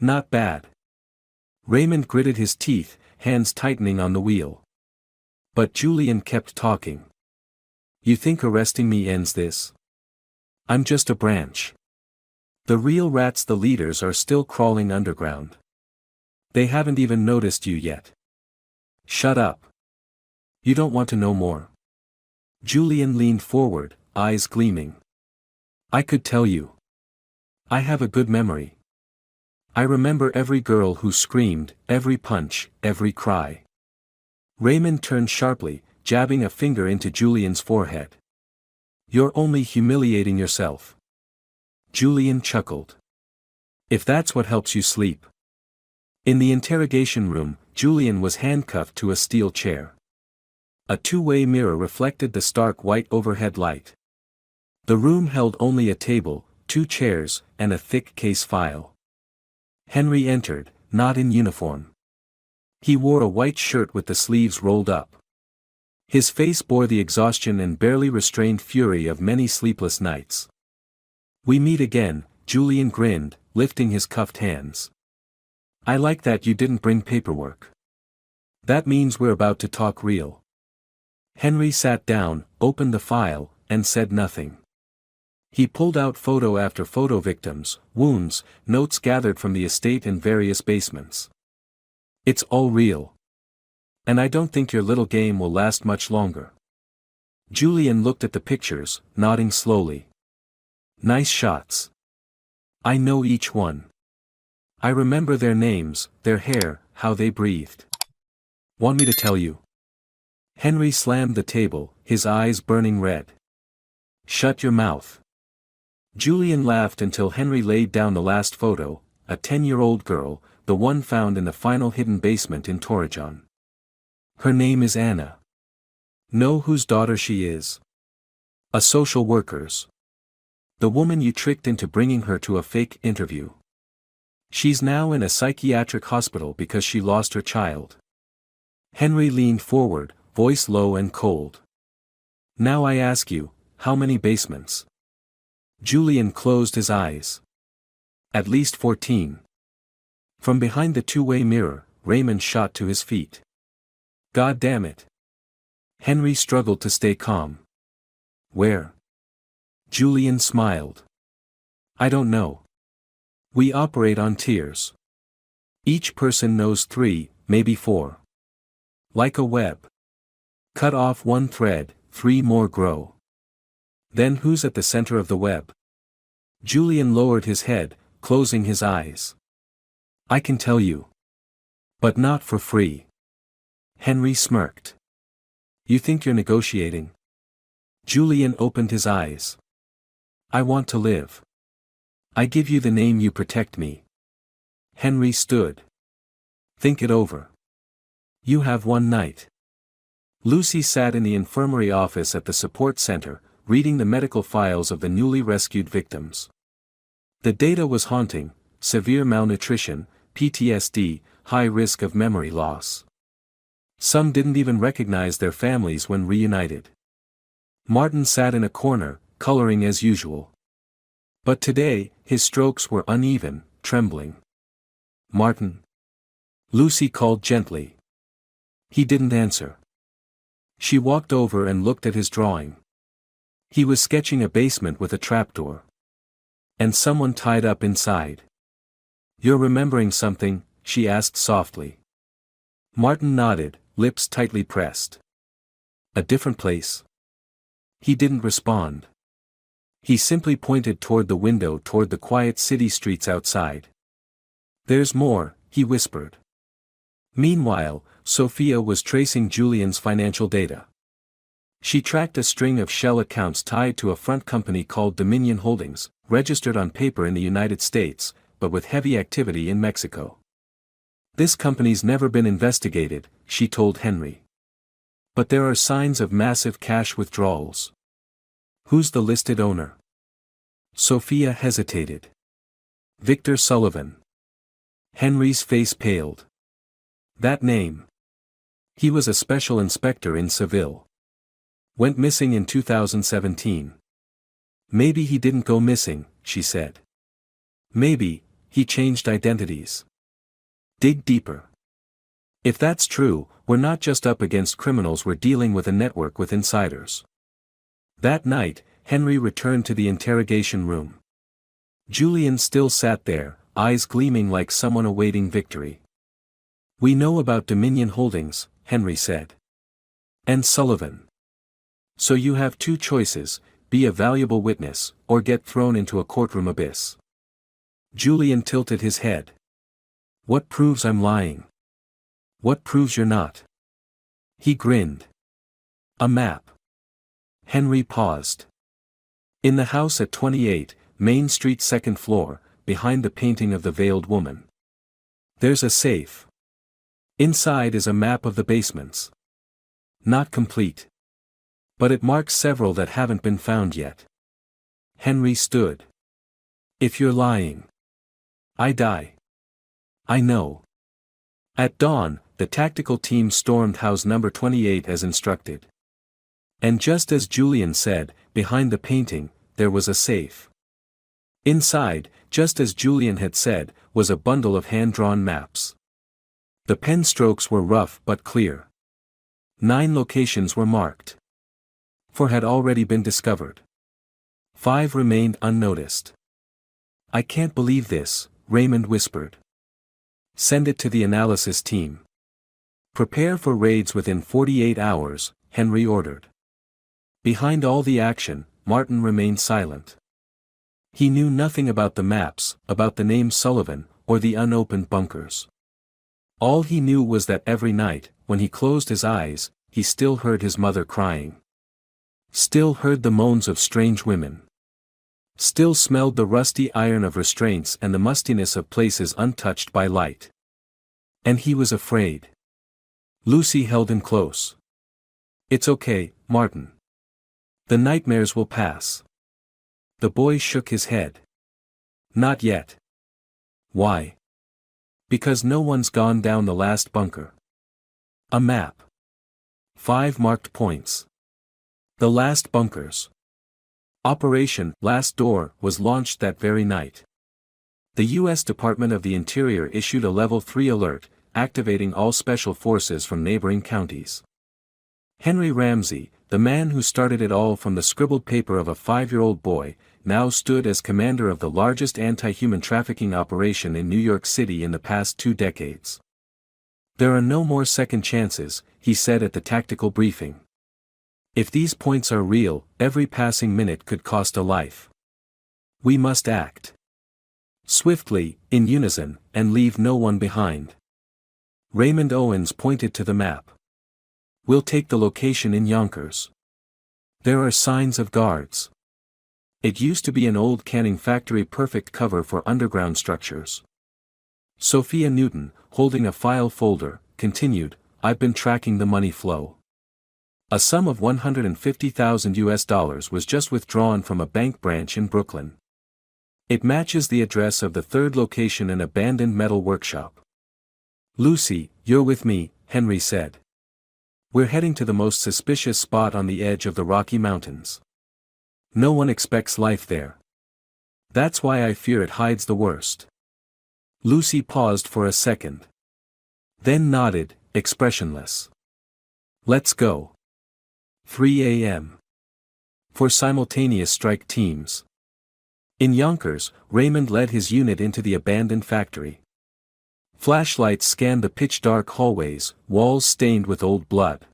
Speaker 1: Not bad. Raymond gritted his teeth, hands tightening on the wheel. But Julian kept talking. You think arresting me ends this? I'm just a branch. The real rats, the leaders, are still crawling underground. They haven't even noticed you yet. Shut up. You don't want to know more. Julian leaned forward, eyes gleaming. I could tell you. I have a good memory. I remember every girl who screamed, every punch, every cry. Raymond turned sharply, jabbing a finger into Julian's forehead. You're only humiliating yourself. Julian chuckled. If that's what helps you sleep. In the interrogation room, Julian was handcuffed to a steel chair. A two-way mirror reflected the stark white overhead light. The room held only a table, 2 chairs, and a thick case file. Henry entered, not in uniform. He wore a white shirt with the sleeves rolled up. His face bore the exhaustion and barely restrained fury of many sleepless nights. We meet again, Julian grinned, lifting his cuffed hands. I like that you didn't bring paperwork. That means we're about to talk real. Henry sat down, opened the file, and said nothing. He pulled out photo after photo, victims, wounds, notes gathered from the estate and various basements. It's all real. And I don't think your little game will last much longer. Julian looked at the pictures, nodding slowly. Nice shots. I know each one. I remember their names, their hair, how they breathed. Want me to tell you? Henry slammed the table, his eyes burning red. Shut your mouth. Julian laughed until Henry laid down the last photo, a 10-year-old girl, the one found in the final hidden basement in Torrejon. Her name is Anna. Know whose daughter she is? A social worker's. The woman you tricked into bringing her to a fake interview. She's now in a psychiatric hospital because she lost her child. Henry leaned forward, voice low and cold. Now I ask you, how many basements? Julian closed his eyes. At least 14. From behind the two-way mirror, Raymond shot to his feet. God damn it. Henry struggled to stay calm. Where? Julian smiled. I don't know. We operate on tiers. Each person knows 3, maybe 4. Like a web. Cut off one thread, 3 more grow. Then who's at the center of the web? Julian lowered his head, closing his eyes. I can tell you. But not for free. Henry smirked. You think you're negotiating? Julian opened his eyes. I want to live. I give you the name, you protect me. Henry stood. Think it over. You have one night. Lucy sat in the infirmary office at the support center, reading the medical files of the newly rescued victims. The data was haunting: severe malnutrition, PTSD, high risk of memory loss. Some didn't even recognize their families when reunited. Martin sat in a corner, coloring as usual. But today, his strokes were uneven, trembling. Martin? Lucy called gently. He didn't answer. She walked over and looked at his drawing. He was sketching a basement with a trapdoor. And someone tied up inside. You're remembering something? She asked softly. Martin nodded, lips tightly pressed. A different place? He didn't respond. He simply pointed toward the window, toward the quiet city streets outside. There's more, he whispered. Meanwhile, Sophia was tracing Julian's financial data. She tracked a string of shell accounts tied to a front company called Dominion Holdings, registered on paper in the United States, but with heavy activity in Mexico. This company's never been investigated, she told Henry. But there are signs of massive cash withdrawals. Who's the listed owner? Sophia hesitated. Victor Sullivan. Henry's face paled. That name. He was a special inspector in Seville. Went missing in 2017. Maybe he didn't go missing, she said. Maybe, he changed identities. Dig deeper. If that's true, we're not just up against criminals, we're dealing with a network with insiders. That night, Henry returned to the interrogation room. Julian still sat there, eyes gleaming like someone awaiting victory. We know about Dominion Holdings, Henry said. And Sullivan. So you have two choices, be a valuable witness, or get thrown into a courtroom abyss. Julian tilted his head. What proves I'm lying? What proves you're not? He grinned. A map. Henry paused. In the house at 28, Main Street, second floor, behind the painting of the veiled woman. There's a safe. Inside is a map of the basements. Not complete. But it marks several that haven't been found yet. Henry stood. If you're lying, I die. I know. At dawn, the tactical team stormed house number 28 as instructed. And just as Julian said, behind the painting, there was a safe. Inside, just as Julian had said, was a bundle of hand-drawn maps. The pen strokes were rough but clear. 9 locations were marked. 4 had already been discovered. 5 remained unnoticed. I can't believe this, Raymond whispered. Send it to the analysis team. Prepare for raids within 48 hours, Henry ordered. Behind all the action, Martin remained silent. He knew nothing about the maps, about the name Sullivan, or the unopened bunkers. All he knew was that every night, when he closed his eyes, he still heard his mother crying. Still heard the moans of strange women. Still smelled the rusty iron of restraints and the mustiness of places untouched by light. And he was afraid. Lucy held him close. It's okay, Martin. The nightmares will pass. The boy shook his head. Not yet. Why? Because no one's gone down the last bunker. A map. 5 marked points. The last bunkers. Operation Last Door was launched that very night. The U.S. Department of the Interior issued a Level 3 alert, activating all special forces from neighboring counties. Henry Ramsey, the man who started it all from the scribbled paper of a 5-year-old boy, now stood as commander of the largest anti-human trafficking operation in New York City in the past 2 decades. There are no more second chances, he said at the tactical briefing. If these points are real, every passing minute could cost a life. We must act swiftly, in unison, and leave no one behind. Raymond Owens pointed to the map. We'll take the location in Yonkers. There are signs of guards. It used to be an old canning factory, perfect cover for underground structures. Sophia Newton, holding a file folder, continued, I've been tracking the money flow. A sum of $150,000 was just withdrawn from a bank branch in Brooklyn. It matches the address of the 3rd location, an abandoned metal workshop. Lucy, you're with me, Henry said. We're heading to the most suspicious spot on the edge of the Rocky Mountains. No one expects life there. That's why I fear it hides the worst. Lucy paused for a second. Then nodded, expressionless. Let's go. 3 a.m. For simultaneous strike teams. In Yonkers, Raymond led his unit into the abandoned factory. Flashlights scanned the pitch-dark hallways, walls stained with old blood.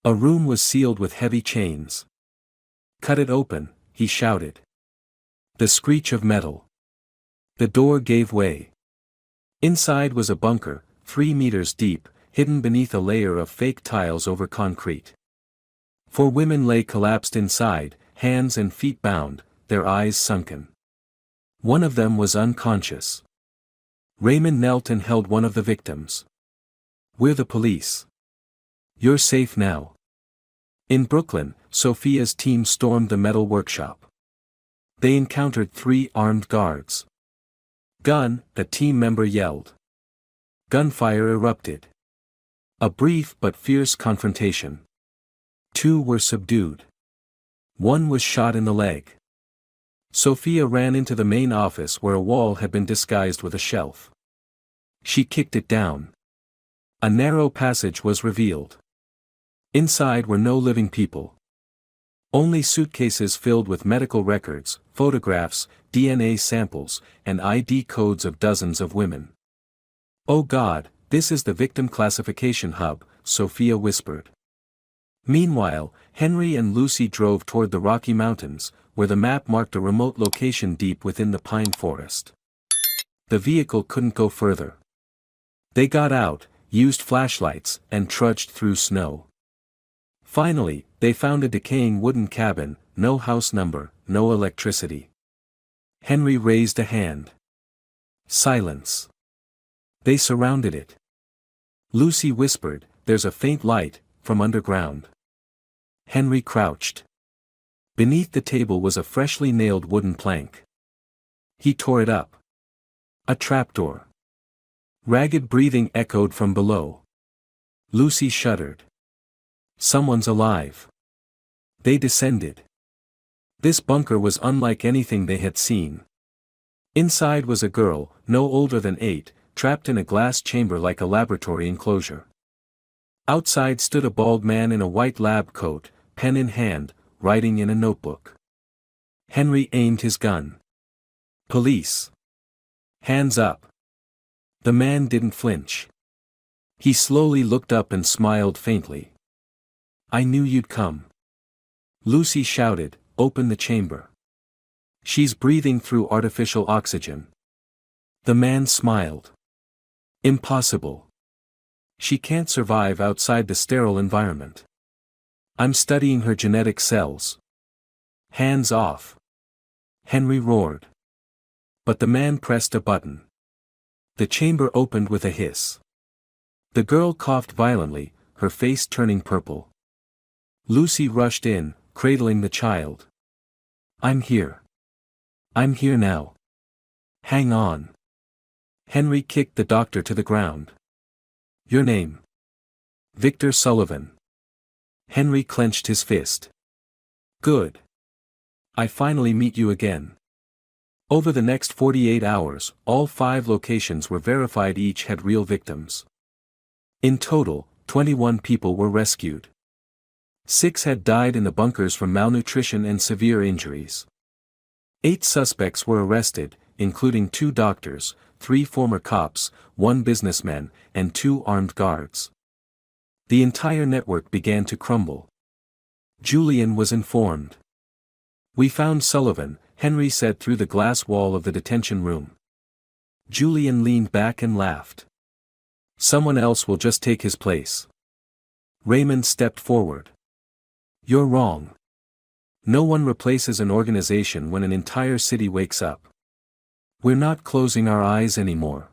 Speaker 1: A room was sealed with heavy chains. Cut it open, he shouted. The screech of metal. The door gave way. Inside was a bunker, 3 meters deep, hidden beneath a layer of fake tiles over concrete. 4 women lay collapsed inside, hands and feet bound, their eyes sunken. One of them was unconscious. Raymond knelt and held one of the victims. "We're the police. You're safe now." In Brooklyn, Sophia's team stormed the metal workshop. They encountered 3 armed guards. "Gun," a team member yelled. Gunfire erupted. A brief but fierce confrontation. 2 were subdued. 1 was shot in the leg. Sophia ran into the main office where a wall had been disguised with a shelf. She kicked it down. A narrow passage was revealed. Inside were no living people. Only suitcases filled with medical records, photographs, DNA samples, and ID codes of dozens of women. "Oh God, this is the victim classification hub," Sophia whispered. Meanwhile, Henry and Lucy drove toward the Rocky Mountains, where the map marked a remote location deep within the pine forest. The vehicle couldn't go further. They got out, used flashlights, and trudged through snow. Finally, they found a decaying wooden cabin, no house number, no electricity. Henry raised a hand. Silence. They surrounded it. Lucy whispered, "There's a faint light, from underground." Henry crouched. Beneath the table was a freshly nailed wooden plank. He tore it up. A trapdoor. Ragged breathing echoed from below. Lucy shuddered. "Someone's alive." They descended. This bunker was unlike anything they had seen. Inside was a girl, no older than 8, trapped in a glass chamber like a laboratory enclosure. Outside stood a bald man in a white lab coat, pen in hand, writing in a notebook. Henry aimed his gun. "Police. Hands up." The man didn't flinch. He slowly looked up and smiled faintly. "I knew you'd come." Lucy shouted, "Open the chamber. She's breathing through artificial oxygen." The man smiled. "Impossible. She can't survive outside the sterile environment. I'm studying her genetic cells." "Hands off." Henry roared. But the man pressed a button. The chamber opened with a hiss. The girl coughed violently, her face turning purple. Lucy rushed in, cradling the child. "I'm here. I'm here now. Hang on." Henry kicked the doctor to the ground. "Your name?" "Victor Sullivan." Henry clenched his fist. "Good. I finally meet you again." Over the next 48 hours, all 5 locations were verified, each had real victims. In total, 21 people were rescued. 6 had died in the bunkers from malnutrition and severe injuries. 8 suspects were arrested, including 2 doctors, 3 former cops, 1 businessman, and 2 armed guards. The entire network began to crumble. Julian was informed. "We found Sullivan," Henry said through the glass wall of the detention room. Julian leaned back and laughed. "Someone else will just take his place." Raymond stepped forward. "You're wrong. No one replaces an organization when an entire city wakes up. We're not closing our eyes anymore."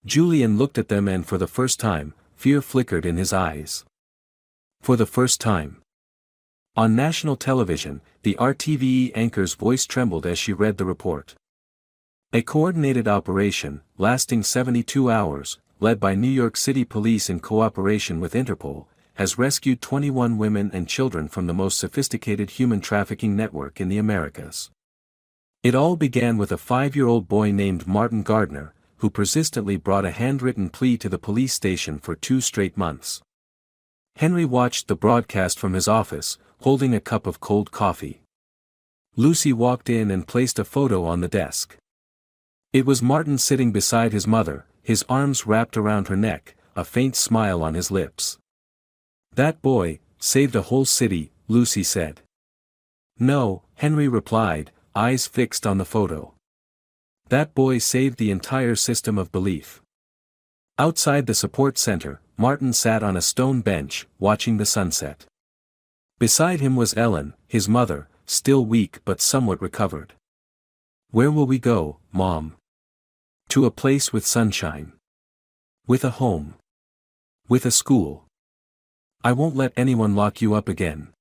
Speaker 1: Julian looked at them, and for the first time, fear flickered in his eyes. For the first time. On national television, the RTVE anchor's voice trembled as she read the report. A coordinated operation, lasting 72 hours, led by New York City police in cooperation with Interpol, has rescued 21 women and children from the most sophisticated human trafficking network in the Americas. It all began with a 5-year-old boy named Martin Gardner, who persistently brought a handwritten plea to the police station for 2 straight months. Henry watched the broadcast from his office, holding a cup of cold coffee. Lucy walked in and placed a photo on the desk. It was Martin sitting beside his mother, his arms wrapped around her neck, a faint smile on his lips. "That boy saved a whole city," Lucy said. "No," Henry replied, eyes fixed on the photo. "That boy saved the entire system of belief." Outside the support center, Martin sat on a stone bench, watching the sunset. Beside him was Ellen, his mother, still weak but somewhat recovered. "Where will we go, Mom?" "To a place with sunshine. With a home. With a school. I won't let anyone lock you up again."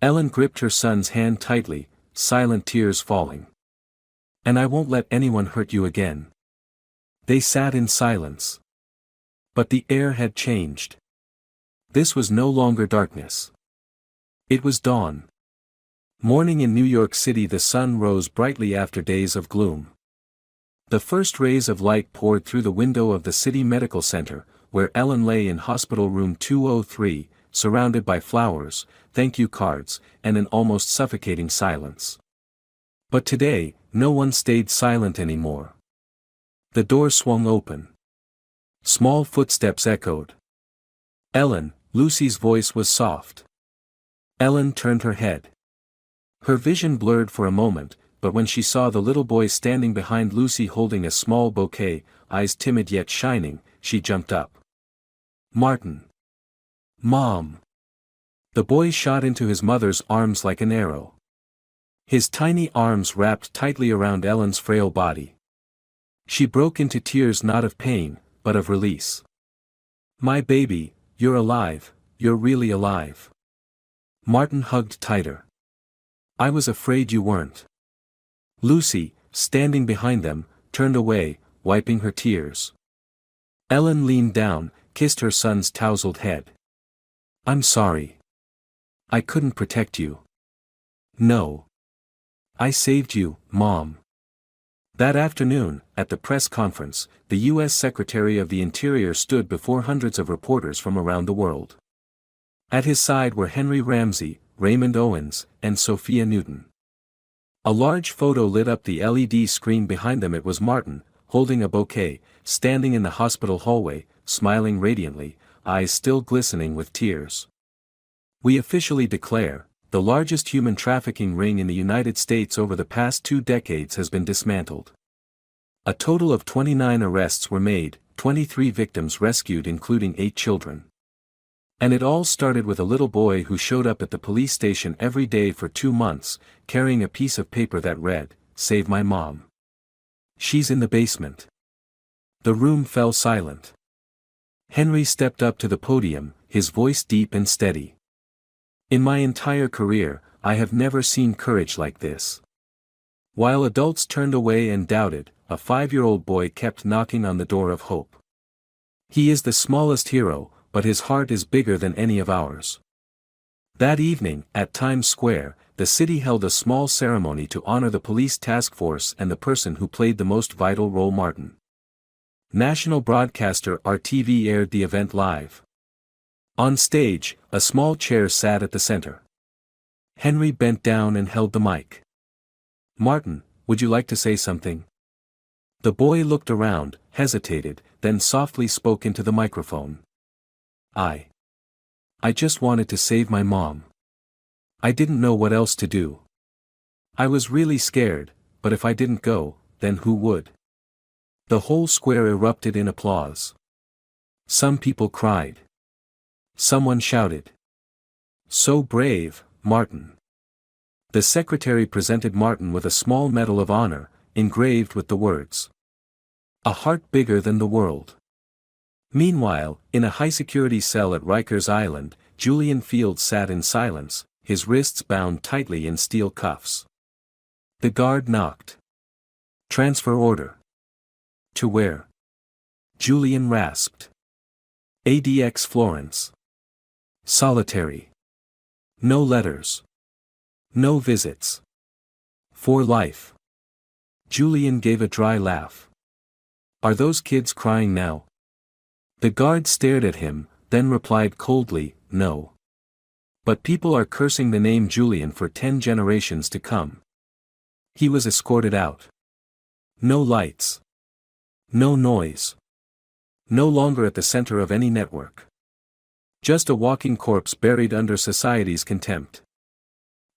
Speaker 1: Ellen gripped her son's hand tightly, silent tears falling. "And I won't let anyone hurt you again." They sat in silence. But the air had changed. This was no longer darkness. It was dawn. Morning in New York City. The sun rose brightly after days of gloom. The first rays of light poured through the window of the city medical center, where Ellen lay in hospital room 203, surrounded by flowers, thank you cards, and an almost suffocating silence. But today, no one stayed silent anymore. The door swung open. Small footsteps echoed. "Ellen," Lucy's voice was soft. Ellen turned her head. Her vision blurred for a moment, but when she saw the little boy standing behind Lucy holding a small bouquet, eyes timid yet shining, she jumped up. "Martin." "Mom." The boy shot into his mother's arms like an arrow. His tiny arms wrapped tightly around Ellen's frail body. She broke into tears, not of pain, but of release. "My baby, you're alive, you're really alive." Martin hugged tighter. "I was afraid you weren't." Lucy, standing behind them, turned away, wiping her tears. Ellen leaned down, kissed her son's tousled head. "I'm sorry. I couldn't protect you." "No. I saved you, Mom." That afternoon, at the press conference, the U.S. Secretary of the Interior stood before hundreds of reporters from around the world. At his side were Henry Ramsey, Raymond Owens, and Sophia Newton. A large photo lit up the LED screen behind them. It was Martin, holding a bouquet, standing in the hospital hallway, smiling radiantly, eyes still glistening with tears. "We officially declare, the largest human trafficking ring in the United States over the past 2 decades has been dismantled. A total of 29 arrests were made, 23 victims rescued, including 8 children. And it all started with a little boy who showed up at the police station every day for 2 months, carrying a piece of paper that read, 'Save my mom. She's in the basement.'" The room fell silent. Henry stepped up to the podium, his voice deep and steady. "In my entire career, I have never seen courage like this." While adults turned away and doubted, a 5-year-old boy kept knocking on the door of hope. He is the smallest hero, but his heart is bigger than any of ours. That evening, at Times Square, the city held a small ceremony to honor the police task force and the person who played the most vital role, Martin. National broadcaster RTV aired the event live. On stage, a small chair sat at the center. Henry bent down and held the mic. "Martin, would you like to say something?" The boy looked around, hesitated, then softly spoke into the microphone. I just wanted to save my mom. I didn't know what else to do. I was really scared, but if I didn't go, then who would?" The whole square erupted in applause. Some people cried. Someone shouted, "So brave, Martin." The secretary presented Martin with a small medal of honor, engraved with the words, "A heart bigger than the world." Meanwhile, in a high-security cell at Rikers Island, Julian Fields sat in silence, his wrists bound tightly in steel cuffs. The guard knocked. "Transfer order." "To where?" Julian rasped. "ADX Florence. Solitary. No letters. No visits. For life." Julian gave a dry laugh. "Are those kids crying now?" The guard stared at him, then replied coldly, "No. But people are cursing the name Julian for 10 generations to come." He was escorted out. No lights. No noise. No longer at the center of any network. Just a walking corpse buried under society's contempt.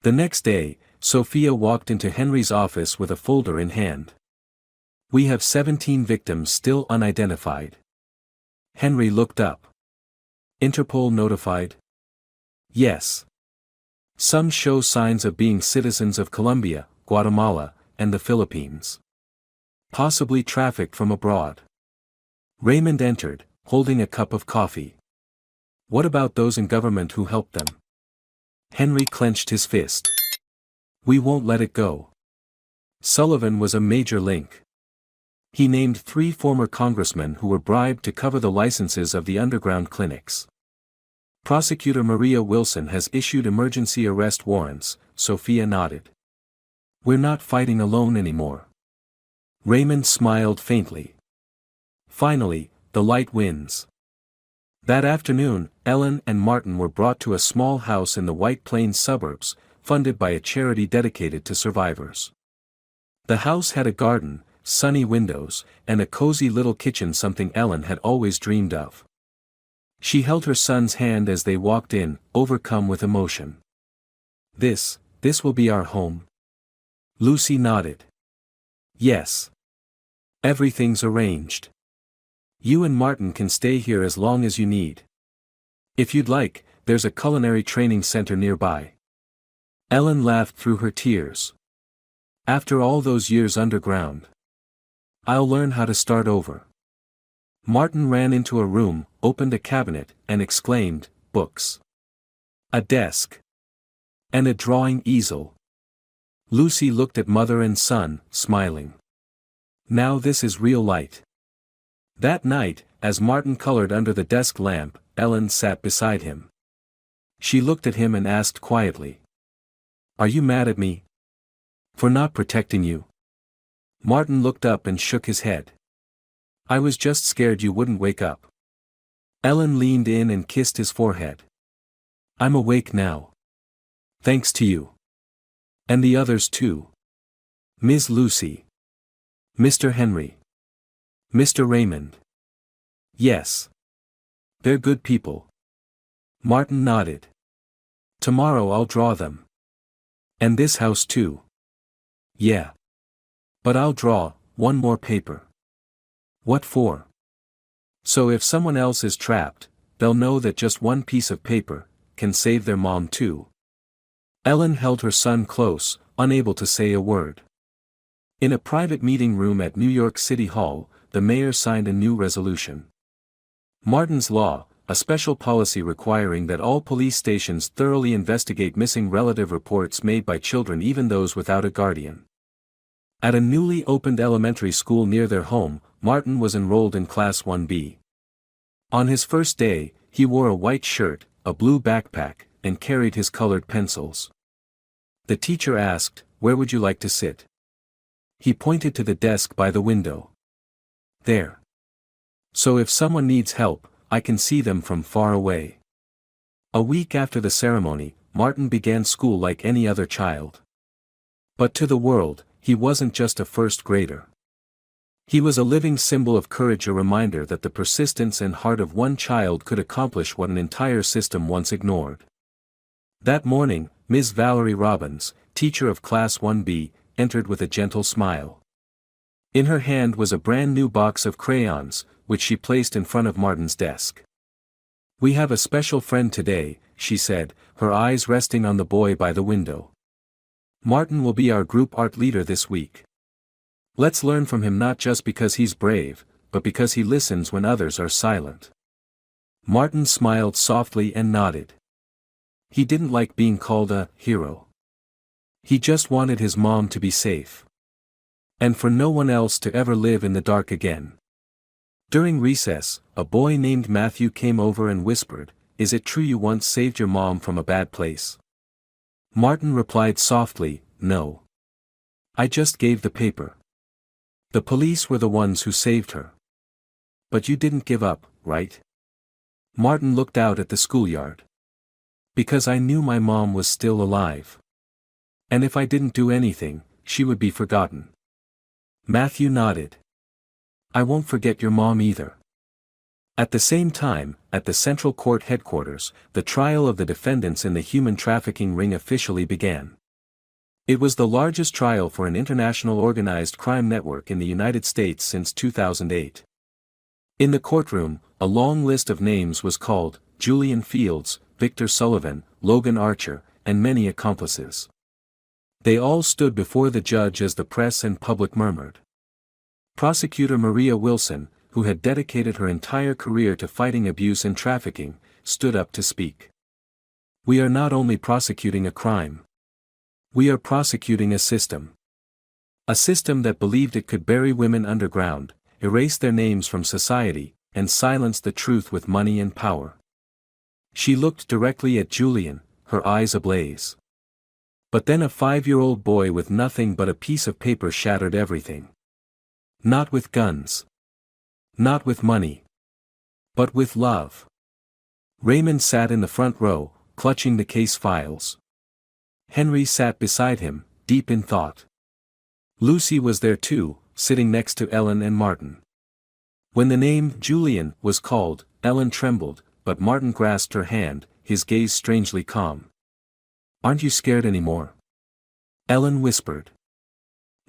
Speaker 1: The next day, Sophia walked into Henry's office with a folder in hand. "We have 17 victims still unidentified. Henry looked up. Interpol notified? Yes. Some show signs of being citizens of Colombia, Guatemala, and the Philippines. Possibly trafficked from abroad. Raymond entered, holding a cup of coffee. What about those in government who helped them? Henry clenched his fist. We won't let it go. Sullivan was a major link. He named 3 former congressmen who were bribed to cover the licenses of the underground clinics. Prosecutor Maria Wilson has issued emergency arrest warrants, Sophia nodded. We're not fighting alone anymore. Raymond smiled faintly. Finally, the light wins. That afternoon, Ellen and Martin were brought to a small house in the White Plains suburbs, funded by a charity dedicated to survivors. The house had a garden, sunny windows, and a cozy little kitchen, something Ellen had always dreamed of. She held her son's hand as they walked in, overcome with emotion. This will be our home? Lucy nodded. Yes. Everything's arranged. You and Martin can stay here as long as you need. If you'd like, there's a culinary training center nearby. Ellen laughed through her tears. After all those years underground, I'll learn how to start over. Martin ran into a room, opened a cabinet, and exclaimed, books. A desk. And a drawing easel. Lucy looked at mother and son, smiling. Now this is real light. That night, as Martin colored under the desk lamp, Ellen sat beside him. She looked at him and asked quietly. Are you mad at me? For not protecting you? Martin looked up and shook his head. I was just scared you wouldn't wake up. Ellen leaned in and kissed his forehead. I'm awake now. Thanks to you. And the others too. Ms. Lucy. Mr. Henry. Mr. Raymond. Yes. They're good people. Martin nodded. Tomorrow I'll draw them. And this house too. Yeah. But I'll draw one more paper. What for? So if someone else is trapped, they'll know that just one piece of paper can save their mom too. Ellen held her son close, unable to say a word. In a private meeting room at New York City Hall, the mayor signed a new resolution. Martin's Law, a special policy requiring that all police stations thoroughly investigate missing relative reports made by children, even those without a guardian. At a newly opened elementary school near their home, Martin was enrolled in Class 1B. On his first day, he wore a white shirt, a blue backpack, and carried his colored pencils. The teacher asked, "Where would you like to sit?" He pointed to the desk by the window. There. So if someone needs help, I can see them from far away. A week after the ceremony, Martin began school like any other child. But to the world, he wasn't just a first grader. He was a living symbol of courage, a reminder that the persistence and heart of one child could accomplish what an entire system once ignored. That morning, Ms. Valerie Robbins, teacher of Class 1B, entered with a gentle smile. In her hand was a brand new box of crayons, which she placed in front of Martin's desk. We have a special friend today, she said, her eyes resting on the boy by the window. Martin will be our group art leader this week. Let's learn from him, not just because he's brave, but because he listens when others are silent. Martin smiled softly and nodded. He didn't like being called a hero. He just wanted his mom to be safe. And for no one else to ever live in the dark again. During recess, a boy named Matthew came over and whispered, "Is it true you once saved your mom from a bad place?" Martin replied softly, "No. I just gave the paper. The police were the ones who saved her. But you didn't give up, right?" Martin looked out at the schoolyard. "Because I knew my mom was still alive. And if I didn't do anything, she would be forgotten." Matthew nodded. "I won't forget your mom either." At the same time, at the Central Court headquarters, the trial of the defendants in the human trafficking ring officially began. It was the largest trial for an international organized crime network in the United States since 2008. In the courtroom, a long list of names was called: Julian Fields, Victor Sullivan, Logan Archer, and many accomplices. They all stood before the judge as the press and public murmured. Prosecutor Maria Wilson, who had dedicated her entire career to fighting abuse and trafficking, stood up to speak. "We are not only prosecuting a crime. We are prosecuting a system. A system that believed it could bury women underground, erase their names from society, and silence the truth with money and power." She looked directly at Julian, her eyes ablaze. But then a 5-year-old boy with nothing but a piece of paper shattered everything. Not with guns. Not with money. But with love. Raymond sat in the front row, clutching the case files. Henry sat beside him, deep in thought. Lucy was there too, sitting next to Ellen and Martin. When the name Julian was called, Ellen trembled, but Martin grasped her hand, his gaze strangely calm. "Aren't you scared anymore?" Ellen whispered.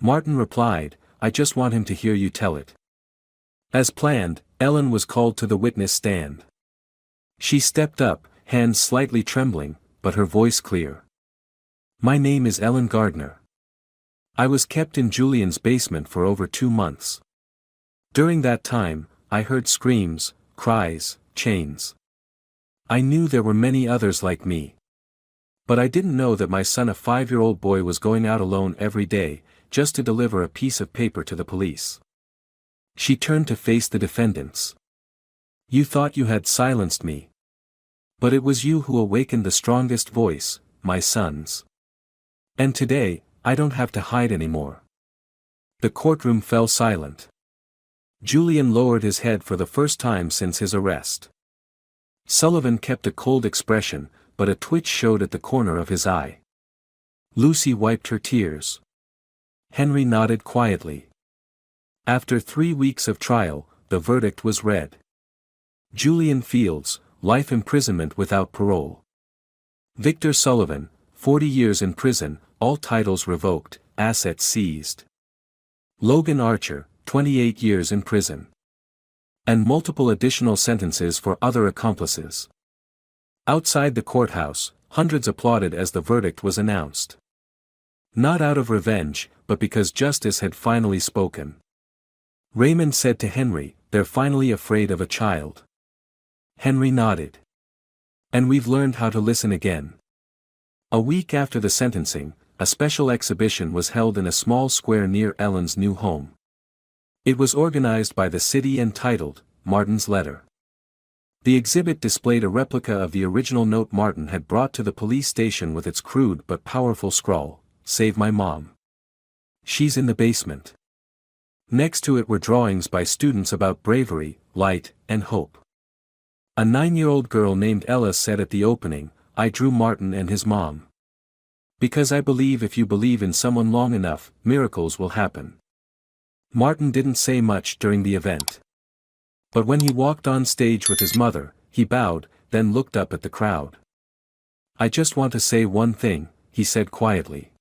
Speaker 1: Martin replied, "I just want him to hear you tell it." As planned, Ellen was called to the witness stand. She stepped up, hands slightly trembling, but her voice clear. "My name is Ellen Gardner. I was kept in Julian's basement for over 2 months. During that time, I heard screams, cries, chains. I knew there were many others like me. But I didn't know that my son, a 5-year-old boy, was going out alone every day, just to deliver a piece of paper to the police." She turned to face the defendants. "You thought you had silenced me. But it was you who awakened the strongest voice, my son's. And today, I don't have to hide anymore." The courtroom fell silent. Julian lowered his head for the first time since his arrest. Sullivan kept a cold expression, but a twitch showed at the corner of his eye. Lucy wiped her tears. Henry nodded quietly. After 3 weeks of trial, the verdict was read. Julian Fields, life imprisonment without parole. Victor Sullivan, 40 years in prison, all titles revoked, assets seized. Logan Archer, 28 years in prison. And multiple additional sentences for other accomplices. Outside the courthouse, hundreds applauded as the verdict was announced. Not out of revenge, but because justice had finally spoken. Raymond said to Henry, "They're finally afraid of a child." Henry nodded. "And we've learned how to listen again." A week after the sentencing, a special exhibition was held in a small square near Ellen's new home. It was organized by the city and titled, "Martin's Letter." The exhibit displayed a replica of the original note Martin had brought to the police station with its crude but powerful scrawl, "Save my mom. She's in the basement." Next to it were drawings by students about bravery, light, and hope. A 9-year-old girl named Ella said at the opening, "I drew Martin and his mom. Because I believe if you believe in someone long enough, miracles will happen." Martin didn't say much during the event. But when he walked on stage with his mother, he bowed, then looked up at the crowd. "I just want to say one thing," he said quietly.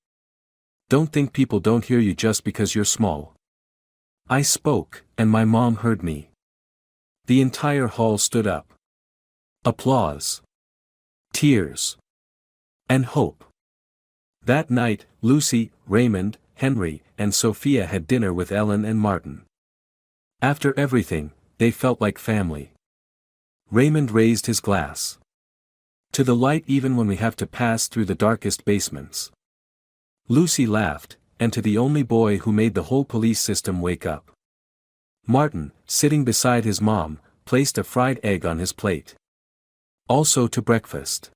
Speaker 1: "Don't think people don't hear you just because you're small. I spoke, and my mom heard me." The entire hall stood up. Applause. Tears. And hope. That night, Lucy, Raymond, Henry, and Sophia had dinner with Ellen and Martin. After everything, they felt like family. Raymond raised his glass. "To the light even when we have to pass through the darkest basements." Lucy laughed, "And to the only boy who made the whole police system wake up." Martin, sitting beside his mom, placed a fried egg on his plate. "Also to breakfast.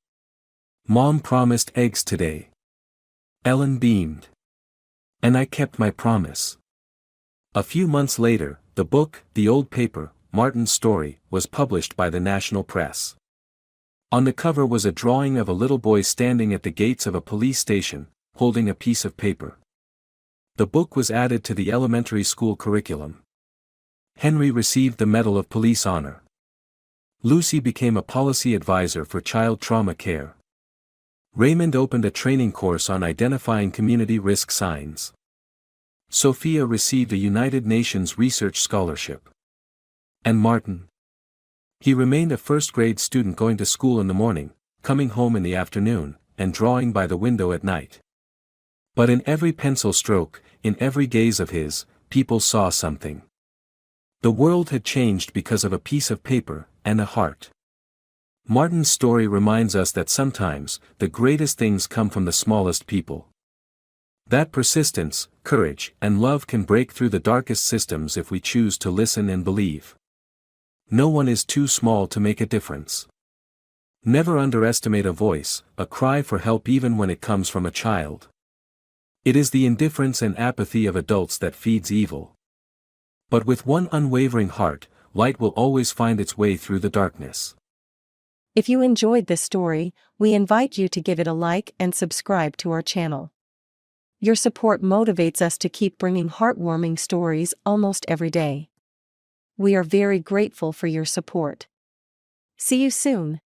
Speaker 1: Mom promised eggs today." Ellen beamed. "And I kept my promise." A few months later, the book, The Old Paper, Martin's Story, was published by the national press. On the cover was a drawing of a little boy standing at the gates of a police station, holding a piece of paper. The book was added to the elementary school curriculum. Henry received the Medal of Police Honor. Lucy became a policy advisor for child trauma care. Raymond opened a training course on identifying community risk signs. Sophia received a United Nations research scholarship. And Martin? He remained a first-grade student going to school in the morning, coming home in the afternoon, and drawing by the window at night. But in every pencil stroke, in every gaze of his, people saw something. The world had changed because of a piece of paper, and a heart. Martin's story reminds us that sometimes, the greatest things come from the smallest people. That persistence, courage, and love can break through the darkest systems if we choose to listen and believe. No one is too small to make a difference. Never underestimate a voice, a cry for help even when it comes from a child. It is the indifference and apathy of adults that feeds evil. But with one unwavering heart, light will always find its way through the darkness.
Speaker 2: If you enjoyed this story, we invite you to give it a like and subscribe to our channel. Your support motivates us to keep bringing heartwarming stories almost every day. We are very grateful for your support. See you soon.